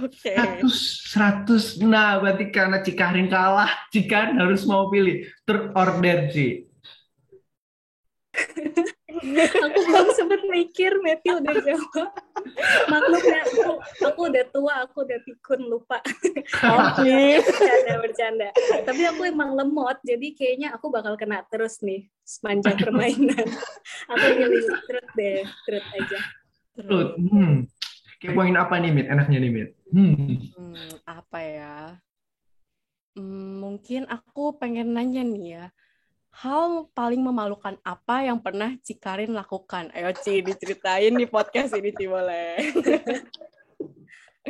Oke. 100. Nah, berarti karena Cikarin kalah, Cikarin harus mau pilih. Terorder sih. Aku belum sempat mikir, Matthew udah jawab. Maklum ya, aku udah tua, aku udah pikun, lupa. Bercanda. Tapi aku emang lemot, jadi kayaknya aku bakal kena terus nih sepanjang permainan. Aku pilih truth aja. Truth. Kepoin apa nih, Mit? Enaknya nih, Mit. Apa ya? Mungkin aku pengen nanya nih ya. Hal paling memalukan apa yang pernah Cikarin lakukan? Ayo Ci, diceritain di podcast ini Ci, boleh.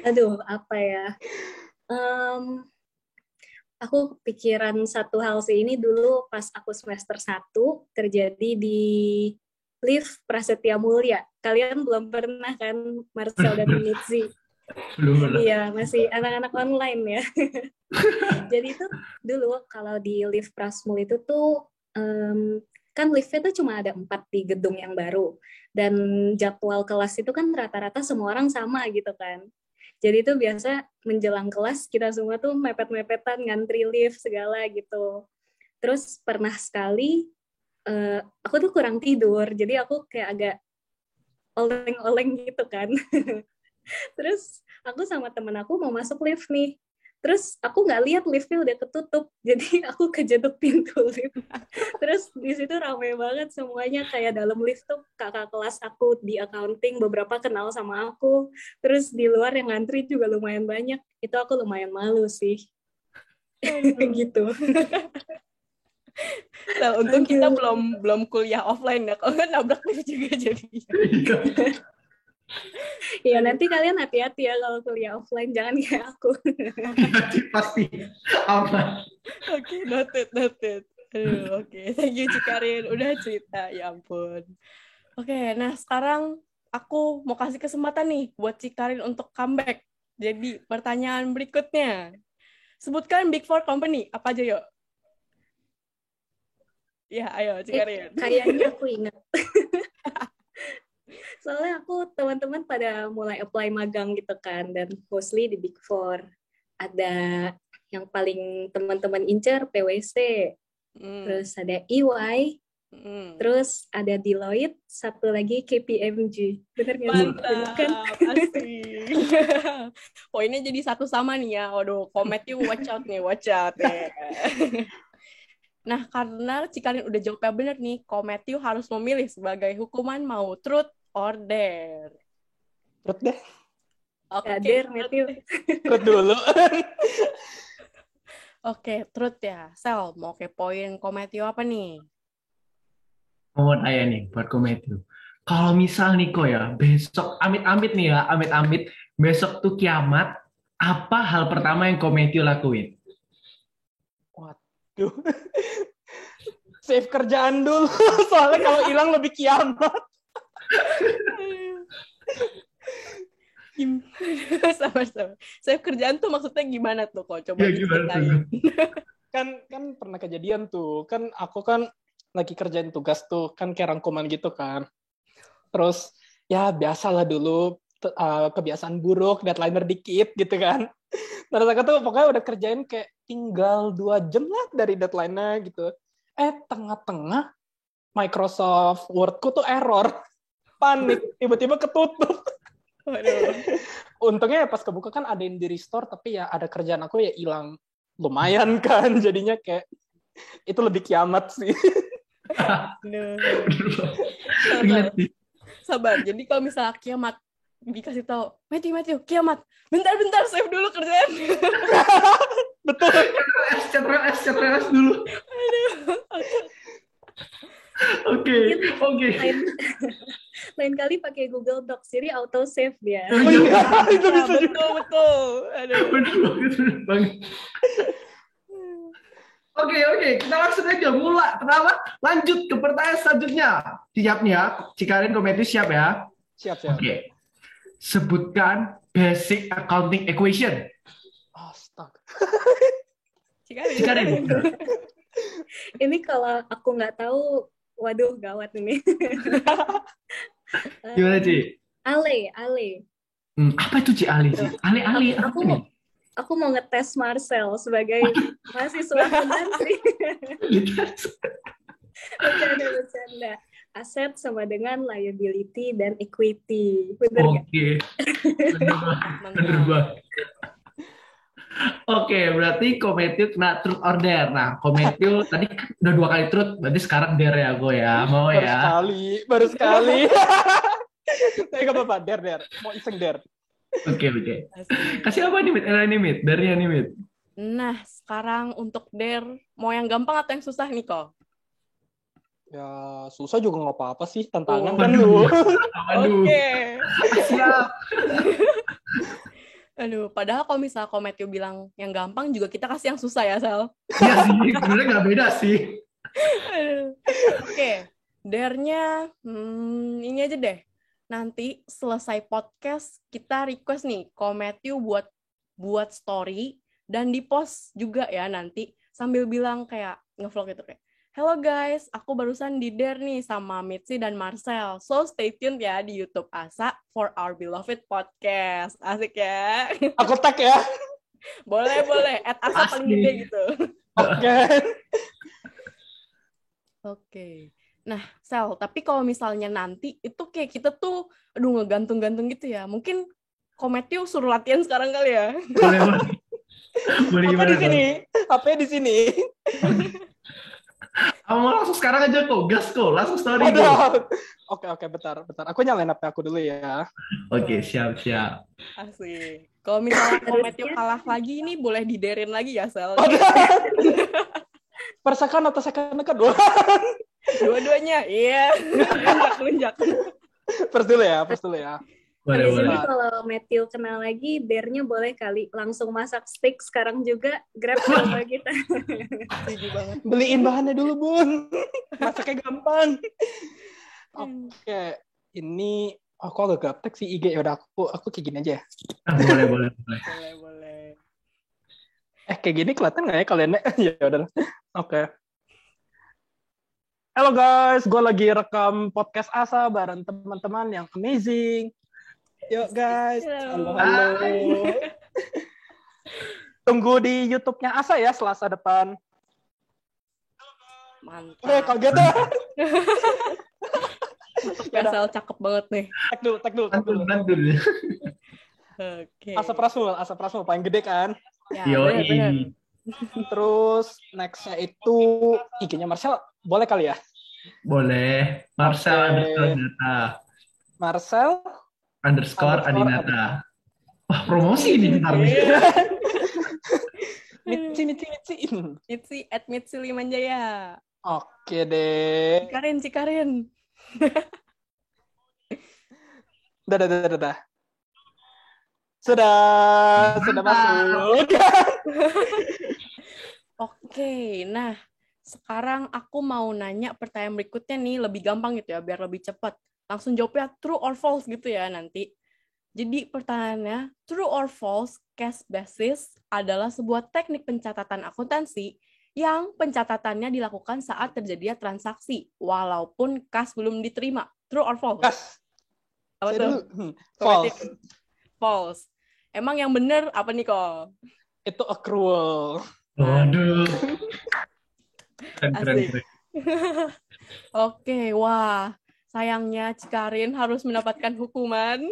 Aduh, apa ya? Aku pikiran satu hal sih, ini dulu pas aku semester 1 terjadi di lift Prasetya Mulia. Kalian belum pernah kan, Marcel dan Mitzi? Belum pernah. Iya, masih anak-anak online ya. Jadi itu dulu kalau di lift Prasmul itu tuh kan liftnya tuh cuma ada 4 di gedung yang baru, dan jadwal kelas itu kan rata-rata semua orang sama gitu kan. Jadi itu biasa menjelang kelas kita semua tuh mepet-mepetan ngantri lift segala gitu. Terus pernah sekali aku tuh kurang tidur, jadi aku kayak agak oleng-oleng gitu kan. Terus aku sama temen aku mau masuk lift nih. Terus aku nggak lihat liftnya udah ketutup, jadi aku kejeduk pintu lift. Terus di situ ramai banget semuanya, kayak dalam lift tuh kakak kelas aku di accounting beberapa kenal sama aku. Terus di luar yang ngantri juga lumayan banyak. Itu aku lumayan malu sih. Gitu. Nah, untung kita belum kuliah offline ya. Kalau nggak nabrak lift juga jadi. Ya nanti kalian hati-hati ya kalau kuliah offline, jangan kayak aku. Pasti aman. Oke, noted. Aduh, oke. Thank you Cikarin, udah cerita, ya ampun. Oke, nah sekarang aku mau kasih kesempatan nih buat Cikarin untuk comeback. Jadi pertanyaan berikutnya, sebutkan Big Four company, apa aja yuk? Ya, ayo Cikarin. Kayaknya aku ingat. Soalnya aku teman-teman pada mulai apply magang gitu kan, dan mostly di Big Four. Ada yang paling teman-teman incer PwC, terus ada EY, terus ada Deloitte, satu lagi KPMG. Bener nggak sih? Mantap, asik. Poinnya jadi 1 sama nih ya. Waduh, Kometiu watch out nih. Nah, karena Cikarin udah jawabnya bener nih, Kometiu harus memilih sebagai hukuman mau truth or dare. Truth deh. Oke, dare, Matthew. Truth dulu. Oke, truth ya. Sel, mau kepoin Kometiu apa nih? Mau tanya nih buat Kometiu. Kalau misal nih kok ya, besok amit-amit nih ya, amit-amit, besok tuh kiamat, apa hal pertama yang kau Matthew lakuin? Waduh. Save kerjaan dulu. Soalnya kalau hilang lebih kiamat. Sabar. Saya kerjaan tuh maksudnya gimana tuh kok? Coba Ya gimana diceritain. tuh? Kan pernah kejadian tuh. Kan aku kan lagi kerjain tugas tuh. Kan kayak rangkuman gitu kan. Terus ya biasalah dulu kebiasaan buruk, deadline dikit gitu kan. Terus aku tuh pokoknya udah kerjain kayak tinggal 2 jam lah dari deadline-nya gitu. Tengah-tengah Microsoft Word-ku tuh error. Panik, tiba-tiba ketutup. Waduh. Untungnya pas kebuka kan ada yang di restore, tapi ya ada kerjaan aku ya hilang. Lumayan kan, jadinya kayak itu lebih kiamat sih. Aduh. Relate sih. Sabar. Jadi kalau misalnya kiamat dikasih tahu, Matthew, kiamat. Bentar, save dulu kerjaan. Betul. Ctrl S dulu. Oke. Lain kali pakai Google Docs, jadi auto save dia. Oh iya, itu bisa juga. Betul. Aduh. Bener banget. Oke, kita langsung aja mulai. Pertama, lanjut ke pertanyaan selanjutnya. Siap nih ya, Cikarin Komedi siap ya? Siap. Oke. Sebutkan basic accounting equation. Astaga. Cikarin. Ini kalau aku nggak tahu, waduh gawat ini. Gimana, Ci? Ale. Apa itu Ci Ali? Ali apa nih? Aku mau ngetes Marcel sebagai mahasiswa akuntansi. Bercanda. Aset sama dengan liability dan equity. Bener nggak? Oke. Bener banget. Oke, berarti Kometio kena truth or dare. Nah, Kometio tadi udah 2 kali truth, berarti sekarang dare ya gue ya. Mau ya? Baru sekali. Tapi gak apa-apa, dare. Mau iseng dare. Oke. Kasih apa nih, Mit? Ini, Mit. Dare-nya nih, Mit. Nah, sekarang untuk dare, mau yang gampang atau yang susah nih kok? Ya, susah juga nggak apa-apa sih, tantangan Oh, kan lu. Oke. Siap. Aduh, padahal kalau misalnya Matthew bilang yang gampang juga kita kasih yang susah ya, Sal. Ya sih, sebenarnya nggak beda sih. Oke, dare-nya ini aja deh. Nanti selesai podcast kita request nih Matthew buat story dan di-post juga ya nanti sambil bilang kayak nge-vlog gitu kayak, "Hello guys, aku barusan di dare nih sama Mitzi dan Marcel. So stay tuned ya di YouTube Asa for our beloved podcast." Asik ya. Aku tag ya. Boleh. @asa paling gede gitu. Oke. Nah, Sel, tapi kalau misalnya nanti itu kayak kita tuh ngegantung-gantung gitu ya. Mungkin Matthew suruh latihan sekarang kali ya. Boleh Apa gimana? di sini? HP di sini. Mau langsung sekarang aja kok, gas kok, langsung story kok. Oke, bentar. Aku nyalain HP aku dulu ya. Oke, siap. Asik. Kalau misalnya Matthew kalah lagi ini boleh diderin lagi ya, Sel. Per second atau second kedua? Dua-duanya, iya. Lunjak. First dulu ya. Boleh. Jadi kalau Matthew kenal lagi, dare-nya boleh kali langsung masak steak sekarang juga, grab coba kita. Setuju banget. Beliin bahannya dulu, Bun. Masaknya gampang. Oke, ini aku agak gaptek sih IG. Yaudah, aku kayak gini aja ya. Boleh. Boleh. Kayak gini kelihatan nggak ya kalian? Ya udah. Oke. Halo guys, gue lagi rekam podcast Asa bareng teman-teman yang amazing. Yuk guys. Halo. Tunggu di YouTube-nya Asa ya Selasa depan. Mantap. Kaget dah. Sel cakep banget nih. Tag dulu. Bantul. Oke. Asa Prasmo paling gede kan? Ya, benar. Terus next-nya itu IG-nya Marcel, boleh kali ya? Boleh. Marcel _ Adinata. Wah, promosi ini bentar nih. Mitzi @Mitzi Limanjaya. Oke deh. Cikarin. Dah. Sudah masuk. Oke, nah sekarang aku mau nanya pertanyaan berikutnya nih, lebih gampang gitu ya, biar lebih cepat. Langsung jawabnya true or false gitu ya nanti. Jadi pertanyaannya, true or false cash basis adalah sebuah teknik pencatatan akuntansi yang pencatatannya dilakukan saat terjadinya transaksi, walaupun kas belum diterima. True or false? Kas. Apa Saya tuh? dulu. False. False. Emang yang bener apa nih kok? Itu accrual. Waduh. Keren. Asik. Oke, wah. Sayangnya Cikarin harus mendapatkan hukuman.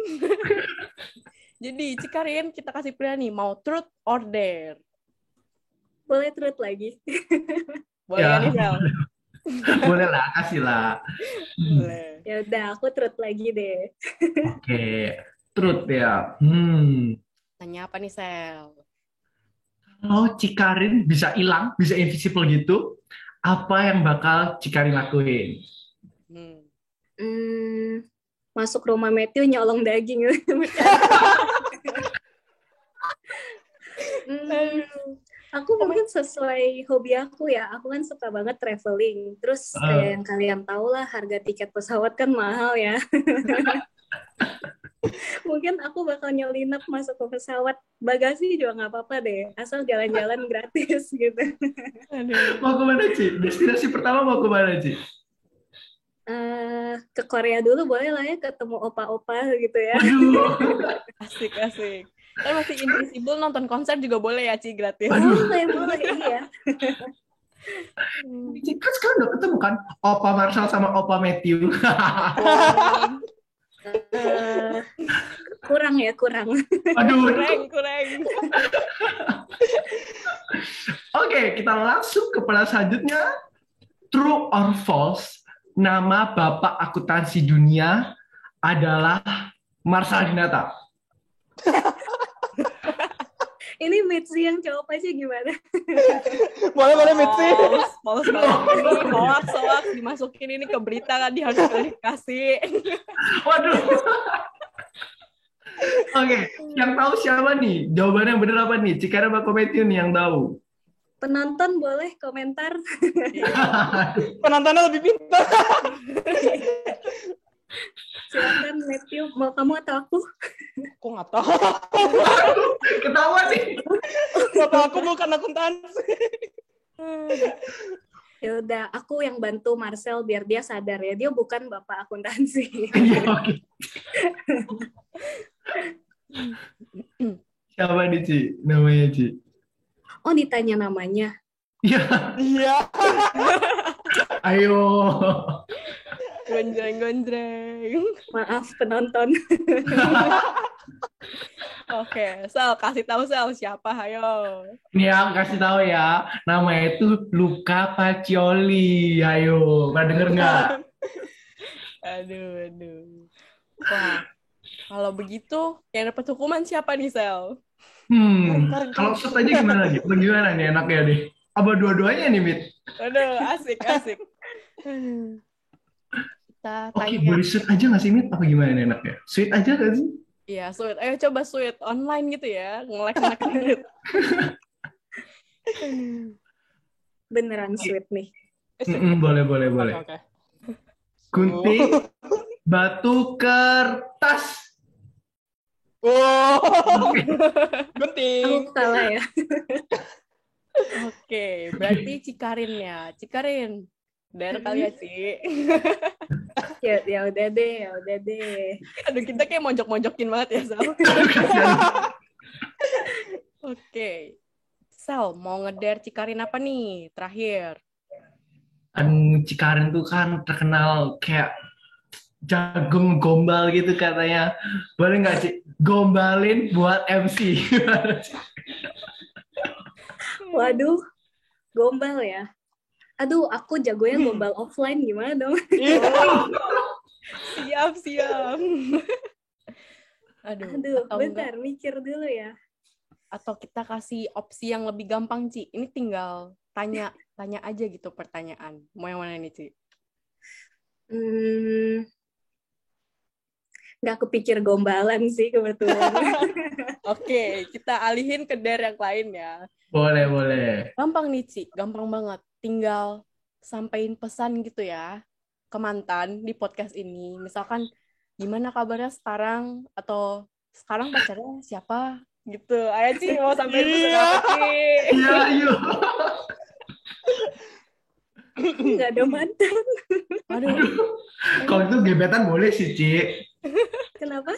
Jadi, Cikarin kita kasih pilihan nih, mau truth or dare? Boleh truth lagi. Boleh Ya. ya, nih, Sel? Boleh lah, kasih lah. Boleh. Ya udah, aku truth lagi deh. Oke, truth ya. Tanya apa nih, Sel? Kalau Cikarin bisa hilang, bisa invisible gitu, apa yang bakal Cikarin lakuin? Masuk rumah Matthew nyolong daging. Aku mungkin sesuai hobi aku ya. Aku kan suka banget traveling. Terus kayak yang kalian tahu lah, harga tiket pesawat kan mahal ya. Mungkin aku bakal nyelinap masuk ke pesawat. Bagasi juga nggak apa-apa deh. Asal jalan-jalan gratis gitu. Mau kemana, Ci? Destinasi pertama mau kemana, Ci? Ke Korea dulu boleh lah ya, ketemu opa-opa gitu ya. Aduh. Asik. Kan masih invisible, nonton konser juga boleh ya, Ci, gratis. Boleh, iya. Ci, kan sekarang udah ketemu kan Opa Marshall sama Opa Matthew. Kurang. Aduh. Kurang. Oke, kita langsung ke pertanyaan selanjutnya. True or false, nama Bapak Akuntansi Dunia adalah Marshall Dinata. Ini Mitzi yang jawab aja gimana? Boleh Mitzi. Polos ini hoax dimasukin ini ke berita kan, harus dikasih. Waduh. Oke, yang tahu siapa nih? Jawabannya yang benar apa nih? Cikarin apa Matthew nih yang tahu? Penonton boleh komentar. Penontonnya lebih pintar. Silakan Matthew, mau kamu atau aku? Aku nggak tahu. Ketawa nih. Bapak aku bukan akuntansi. Ya udah, aku yang bantu Marcel biar dia sadar ya, dia bukan bapak akuntansi. Iya, oke. Siapa nih, Ci? Namanya, Ci? Oh, ditanya namanya. Iya. Ayo. Gonjreng. Maaf penonton. Oke, Sel, kasih tahu Sel siapa, ayo. Nih aku kasih tahu ya, namanya itu Luca Pacioli. Ayo, pernah denger nggak? Aduh. Wah, kalau begitu yang dapat hukuman siapa nih, Sel? Kalau shoot aja gimana nih? Bagaimana nih enaknya nih? Apa dua-duanya nih, Mit? Aduh, asik. Kita Oke, tanya. boleh shoot aja nggak sih, Mit? Apa gimana nih enaknya? Sweet aja nggak sih? Iya, sweet. Ayo coba sweet online gitu ya, nge-like. Beneran sweet nih. Boleh. Okay. Gunting, batu, kertas. Gunting. Aku kalah ya. Oke, berarti Cikarin ya. Cikarin. Dari kali ya, Ci. Ya udah deh. Aduh, kita kayak monjok-monjokin banget ya, Sal. Oke. Sal, mau ngeder Cikarin apa nih? Terakhir. Kan Cikarin tuh kan terkenal kayak jagung gombal gitu katanya. Boleh nggak sih gombalin buat MC? Waduh, gombal ya. Aduh, aku jagonya gombal offline, gimana dong? Siap. Aduh, bentar, mikir dulu ya. Atau kita kasih opsi yang lebih gampang, Ci. Ini tinggal tanya aja gitu pertanyaan. Mau yang mana nih, Ci? nggak kepikir gombalan sih kebetulan. Oke, kita alihin ke yang lain ya. Boleh, boleh. Gampang nih, Ci. Gampang banget. Tinggal sampein pesan gitu ya ke mantan di podcast ini. Misalkan, gimana kabarnya sekarang? Atau sekarang pacarnya siapa? Gitu. Ayo, Ci, mau sampein pesan apa, Ci? Iya, yuk. Nggak ada mantan. Aduh, Kalau itu gebetan boleh sih, Ci. Kenapa?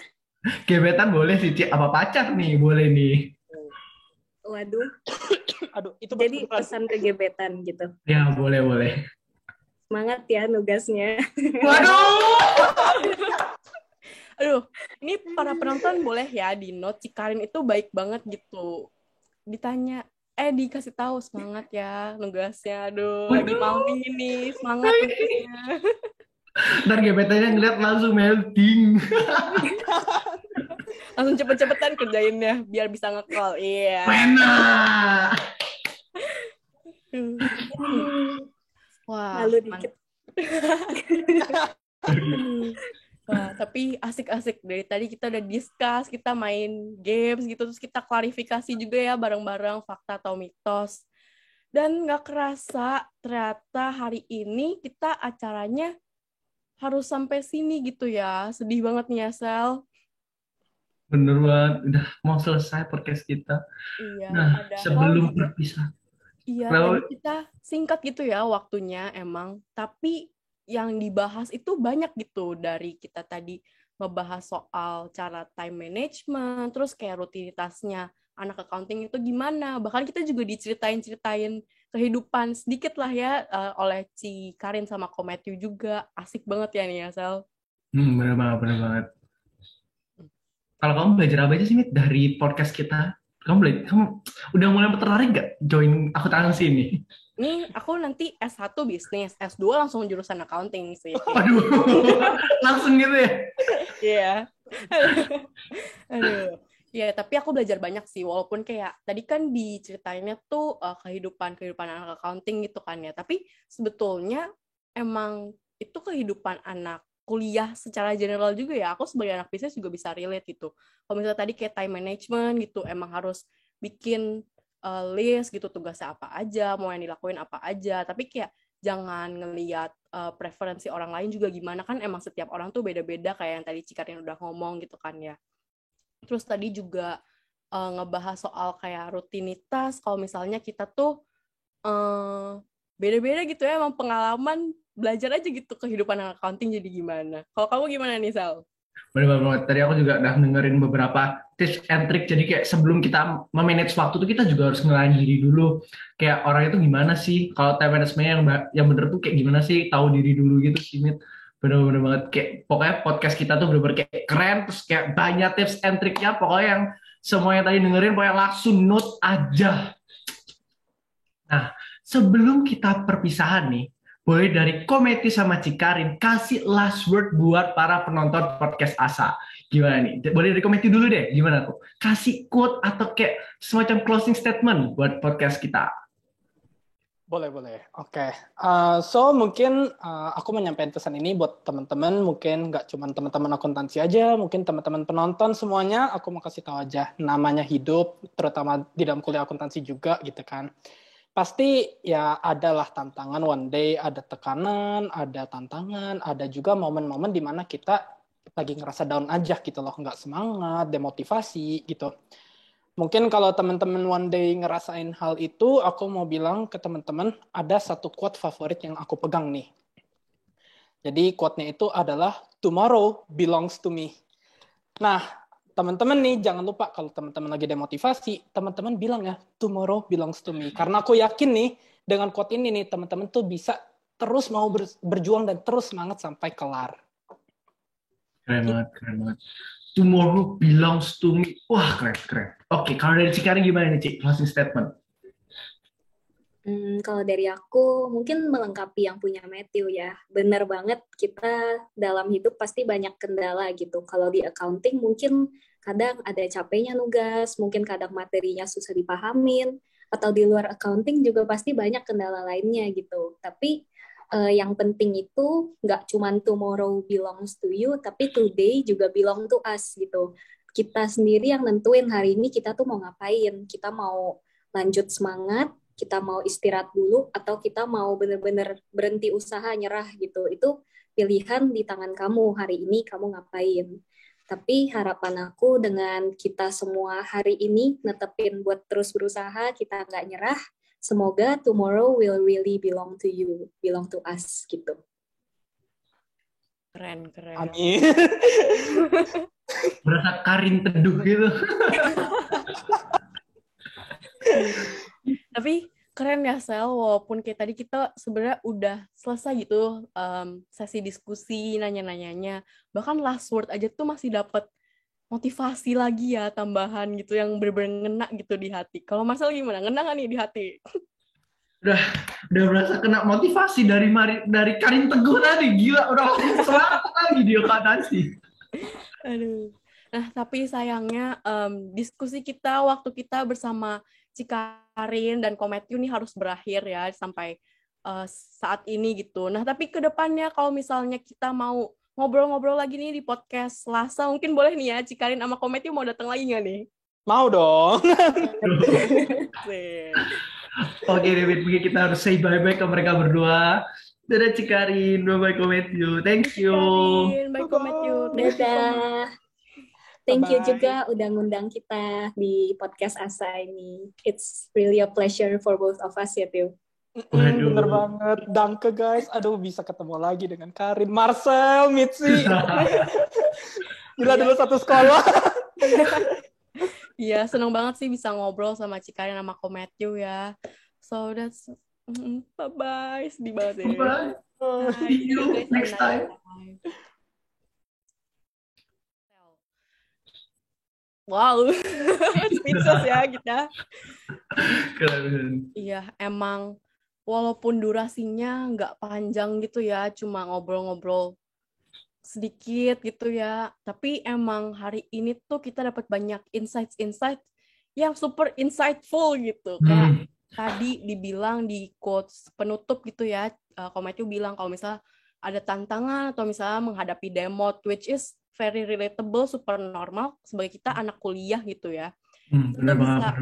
Gebetan boleh sih, Ci. Apa pacar nih? Boleh nih. Waduh. Aduh, itu Jadi betul. pesan ke gebetan gitu. Ya, boleh, boleh. Semangat ya nugasnya. Waduh! aduh, ini para penonton boleh ya di note si Karin itu baik banget gitu. Ditanya, dikasih tahu semangat ya nugasnya. Aduh, lagi mau ini semangat nugasnya. Ntar gebetannya ngeliat langsung melting. Langsung cepet-cepetan kerjainnya biar bisa nge-call. Iya. Enak. Wah, Malu dikit. Wah, tapi asik-asik. Dari tadi kita udah discuss, kita main games gitu, terus kita klarifikasi juga ya bareng-bareng fakta atau mitos. Dan nggak kerasa ternyata hari ini kita acaranya harus sampai sini gitu ya. Sedih banget nih ya, Sel. Bener banget. Udah mau selesai podcast kita. Iya, Nah, padahal sebelum juga. berpisah. Iya, Lalu, tadi kita singkat gitu ya waktunya emang. Tapi yang dibahas itu banyak gitu dari kita tadi ngebahas soal cara time management, terus kayak rutinitasnya anak accounting itu gimana. Bahkan kita juga diceritain kehidupan sedikit lah ya oleh Ci Karin sama Ko Matthew juga. Asik banget ya nih ya, Sel. bener banget, bener banget. Kalau kamu belajar apa aja sih, Mit, dari podcast kita? Kamu udah mulai tertarik gak join akuntansi ini? Nih, aku nanti S1 bisnis, S2 langsung jurusan accounting sih. Aduh, langsung gitu ya? Iya. Aduh. Ya, tapi aku belajar banyak sih, walaupun kayak tadi kan diceritainnya tuh kehidupan anak accounting gitu kan ya. Tapi sebetulnya emang itu kehidupan anak kuliah secara general juga ya. Aku sebagai anak bisnis juga bisa relate gitu. Kalau misalnya tadi kayak time management gitu, emang harus bikin list gitu tugasnya apa aja, mau yang dilakuin apa aja. Tapi kayak jangan ngelihat preferensi orang lain juga gimana, kan emang setiap orang tuh beda-beda kayak yang tadi Cikarin udah ngomong gitu kan ya. Terus tadi juga ngebahas soal kayak rutinitas, kalau misalnya kita tuh beda-beda gitu ya, emang pengalaman belajar aja gitu kehidupan anak accounting jadi gimana. Kalau kamu gimana nih, Sal? Bener banget. Tadi aku juga udah dengerin beberapa tips and trick. Jadi kayak sebelum kita memanage waktu tuh kita juga harus ngelain diri dulu. Kayak orang itu gimana sih? Kalau time management yang bener tuh kayak gimana sih? Tahu diri dulu gitu sih, Mit. Bener-bener banget. Kayak pokoknya podcast kita tuh bener-bener kayak keren. Terus kayak banyak tips and tricknya. Pokoknya yang semua yang tadi dengerin pokoknya langsung note aja. Nah, sebelum kita perpisahan nih, boleh dari Kometi sama Cikarin kasih last word buat para penonton podcast Asa. Gimana nih? Boleh dari Kometi dulu deh. Gimana tuh? Kasih quote atau kayak semacam closing statement buat podcast kita. Boleh. Oke. So mungkin aku menyampaikan pesan ini buat teman-teman, mungkin nggak cuma teman-teman akuntansi aja, mungkin teman-teman penonton semuanya, aku mau kasih tahu aja, namanya hidup, terutama di dalam kuliah akuntansi juga gitu kan. Pasti ya adalah tantangan one day, ada tekanan, ada tantangan, ada juga momen-momen di mana kita lagi ngerasa down aja gitu loh, nggak semangat, demotivasi gitu. Mungkin kalau teman-teman one day ngerasain hal itu, aku mau bilang ke teman-teman, ada satu quote favorit yang aku pegang nih. Jadi quote-nya itu adalah, tomorrow belongs to me. Nah, teman-teman nih, jangan lupa kalau teman-teman lagi demotivasi, teman-teman bilang ya, tomorrow belongs to me. Karena aku yakin nih, dengan quote ini nih, teman-teman tuh bisa terus mau berjuang dan terus semangat sampai kelar. Keren banget. Tomorrow belongs to me. Wah, keren. Oke, kalau dari Cikarin gimana nih, Cik? Closing statement. Kalau dari aku, mungkin melengkapi yang punya Matthew ya. Bener banget, kita dalam hidup pasti banyak kendala gitu. Kalau di accounting mungkin kadang ada capeknya nugas, mungkin kadang materinya susah dipahamin, atau di luar accounting juga pasti banyak kendala lainnya gitu. Tapi Yang penting itu nggak cuman tomorrow belongs to you, tapi today juga belong to us gitu. Kita sendiri yang nentuin hari ini kita tuh mau ngapain. Kita mau lanjut semangat, kita mau istirahat dulu, atau kita mau bener-bener berhenti usaha, nyerah gitu. Itu pilihan di tangan kamu, hari ini kamu ngapain. Tapi harapan aku dengan kita semua hari ini netepin buat terus berusaha, kita nggak nyerah, semoga tomorrow will really belong to you, belong to us gitu. Keren. Amin. Berasa Karin Teduh gitu. Tapi keren ya Sel, walaupun kayak tadi kita sebenarnya udah selesai gitu sesi diskusi, nanya-nanyanya. Bahkan last word aja tuh masih dapat motivasi lagi ya, tambahan gitu yang bener-bener ngena gitu di hati. Kalau Marcel gimana? Ngena nggak nih di hati? Udah berasa kena motivasi dari Karin Teguh tadi. Gila, udah langsung semangat lagi dia tadi. Aduh. Nah, tapi sayangnya diskusi kita, waktu kita bersama Cikarin dan Kometyu nih harus berakhir ya sampai saat ini gitu. Nah, tapi ke depannya kalau misalnya kita mau ngobrol-ngobrol lagi nih di podcast Selasa, mungkin boleh nih ya Cikarin sama Kometyu mau datang lagi nggak nih? Mau dong. Oke, David, mungkin kita harus say bye-bye ke mereka berdua. Dadah Cikarin, bye-bye Kometyu. Thank you. Cikarin, bye Kometyu. Thank you so much. Dadah. Thank you Bye-bye. juga udah ngundang kita di podcast Asa ini. It's really a pleasure for both of us ya, Tio. Waduh. Bener banget. Danke guys. Aduh, bisa ketemu lagi dengan Karin, Marcel, Mitzi. Gila, dulu satu sekolah. Iya, seneng banget sih bisa ngobrol sama Cikarin sama Kometyu ya. So that's bye-bye. Sedih banget ya. Bye. Bye. See you Guys, next time. Wow, speechless ya kita. Keren. Iya, emang walaupun durasinya nggak panjang gitu ya, cuma ngobrol-ngobrol sedikit gitu ya, tapi emang hari ini tuh kita dapat banyak insight-insight yang super insightful gitu. Kayak tadi dibilang di quotes penutup gitu ya, Kometyu bilang kalau misalnya ada tantangan atau misalnya menghadapi demo, which is very relatable, super normal sebagai kita anak kuliah gitu ya. Kita bisa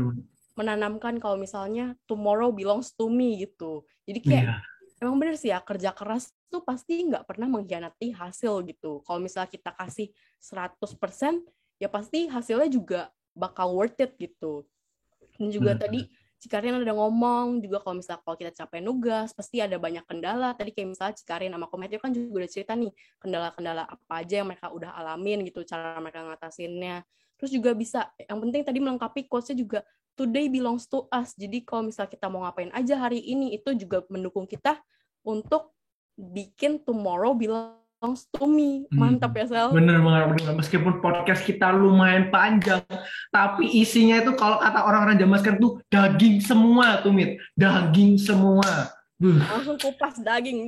menanamkan kalau misalnya tomorrow belongs to me gitu. Jadi kayak emang bener sih ya, kerja keras tuh pasti nggak pernah mengkhianati hasil gitu. Kalau misalnya kita kasih 100%, ya pasti hasilnya juga bakal worth it gitu. Dan juga tadi Cikarin ada ngomong juga kalau kita capek nugas pasti ada banyak kendala. Tadi kayak misalnya Cikarin sama Kometyu kan juga udah cerita nih kendala-kendala apa aja yang mereka udah alamin gitu, cara mereka ngatasinnya. Terus juga bisa, yang penting tadi melengkapi quotes-nya juga today belongs to us. Jadi kalau misalnya kita mau ngapain aja hari ini, itu juga mendukung kita untuk bikin tomorrow belongs to me. Mantap ya, Sel? Bener banget. Meskipun podcast kita lumayan panjang, tapi isinya itu kalau kata orang-orang zaman sekarang tuh daging semua tuh, Mit. Daging semua. Langsung kupas daging.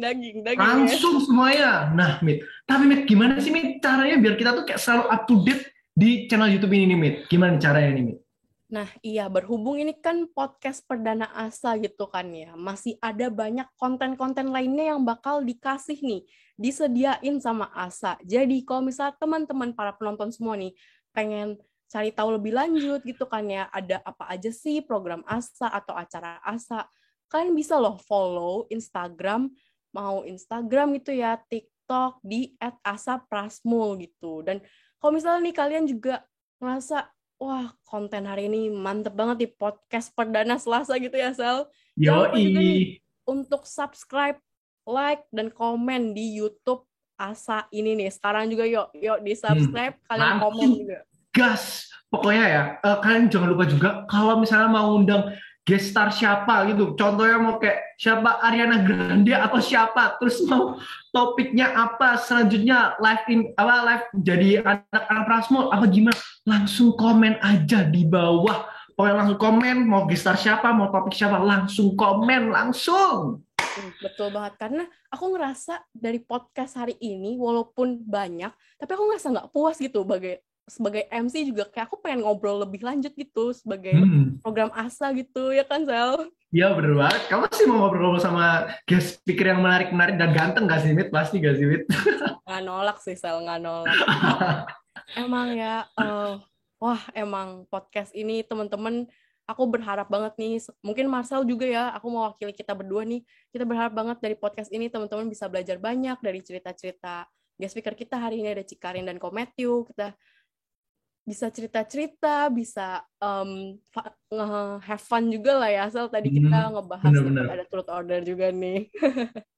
Langsung ya. Semuanya. Nah, Mit. Tapi, Mit, gimana sih, Mit, caranya biar kita tuh kayak selalu up to date di channel YouTube ini nih, Mit? Gimana caranya nih, Mit? Nah, iya, berhubung ini kan podcast perdana Asa gitu kan ya. Masih ada banyak konten-konten lainnya yang bakal dikasih nih, disediain sama Asa. Jadi kalau misalnya teman-teman para penonton semua nih pengen cari tahu lebih lanjut gitu kan ya, ada apa aja sih program Asa atau acara Asa, kalian bisa loh follow Instagram, mau Instagram gitu ya, TikTok di @asaprasmul gitu. Dan kalau misalnya nih kalian juga ngerasa wah, konten hari ini mantep banget di podcast perdana Selasa gitu ya, Sel. Jangan lupa juga nih untuk subscribe, like, dan komen di YouTube Asa ini nih. Sekarang juga yuk di subscribe, kalian komen juga. Gas! Pokoknya ya, kalian jangan lupa juga kalau misalnya mau undang guest star siapa gitu, contohnya mau kayak siapa, Ariana Grande atau siapa, terus mau topiknya apa selanjutnya, live jadi anak-anak Prasmul apa gimana, langsung komen aja di bawah. Pokoknya langsung komen, mau guest star siapa, mau topik siapa, langsung komen, langsung. Betul banget, karena aku ngerasa dari podcast hari ini walaupun banyak, tapi aku ngerasa nggak puas gitu sebagai MC juga kayak aku pengen ngobrol lebih lanjut gitu sebagai Hmm. program ASA gitu ya kan Sel? Iya bener banget. Kamu sih mau ngobrol sama guest speaker yang menarik-menarik dan ganteng gak sih, Mit? Pasti gak sih, Mit? Nggak nolak sih Sel, nggak nolak. Emang ya, wah emang podcast ini teman-teman aku berharap banget nih, mungkin Marcel juga ya, aku mewakili kita berdua nih, kita berharap banget dari podcast ini teman-teman bisa belajar banyak dari cerita-cerita guest speaker kita hari ini ada Cikarin dan Kometyu, kita bisa cerita-cerita, bisa have fun juga lah ya, Sel. Tadi kita ngebahas Bener-bener. ada truth order juga nih.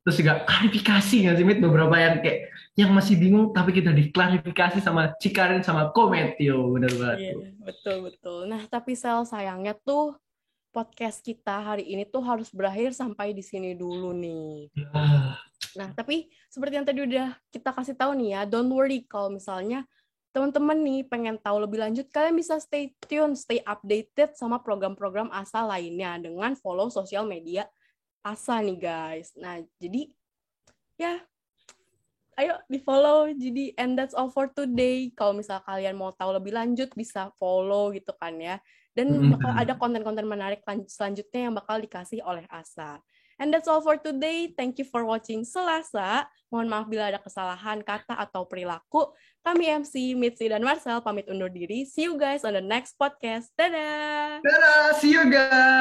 Terus juga klarifikasi nggak sih, Mit? Beberapa yang kayak yang masih bingung, tapi kita diklarifikasi sama Cikarin sama Kometio. Bener banget. Iya, betul-betul. Nah, tapi Sel, sayangnya tuh podcast kita hari ini tuh harus berakhir sampai di sini dulu nih. Nah, tapi seperti yang tadi udah kita kasih tahu nih ya, don't worry kalau misalnya teman-teman nih pengen tahu lebih lanjut, kalian bisa stay tune, stay updated sama program-program ASA lainnya dengan follow sosial media ASA nih guys. Nah, jadi ya ayo di-follow. Jadi and that's all for today. Kalau misal kalian mau tahu lebih lanjut bisa follow gitu kan ya. Dan bakal ada konten-konten menarik selanjutnya yang bakal dikasih oleh ASA. And that's all for today. Thank you for watching Selasa. Mohon maaf bila ada kesalahan kata atau perilaku. Kami MC, Mitzi, dan Marcel pamit undur diri. See you guys on the next podcast. Dadah! Dadah, see you guys!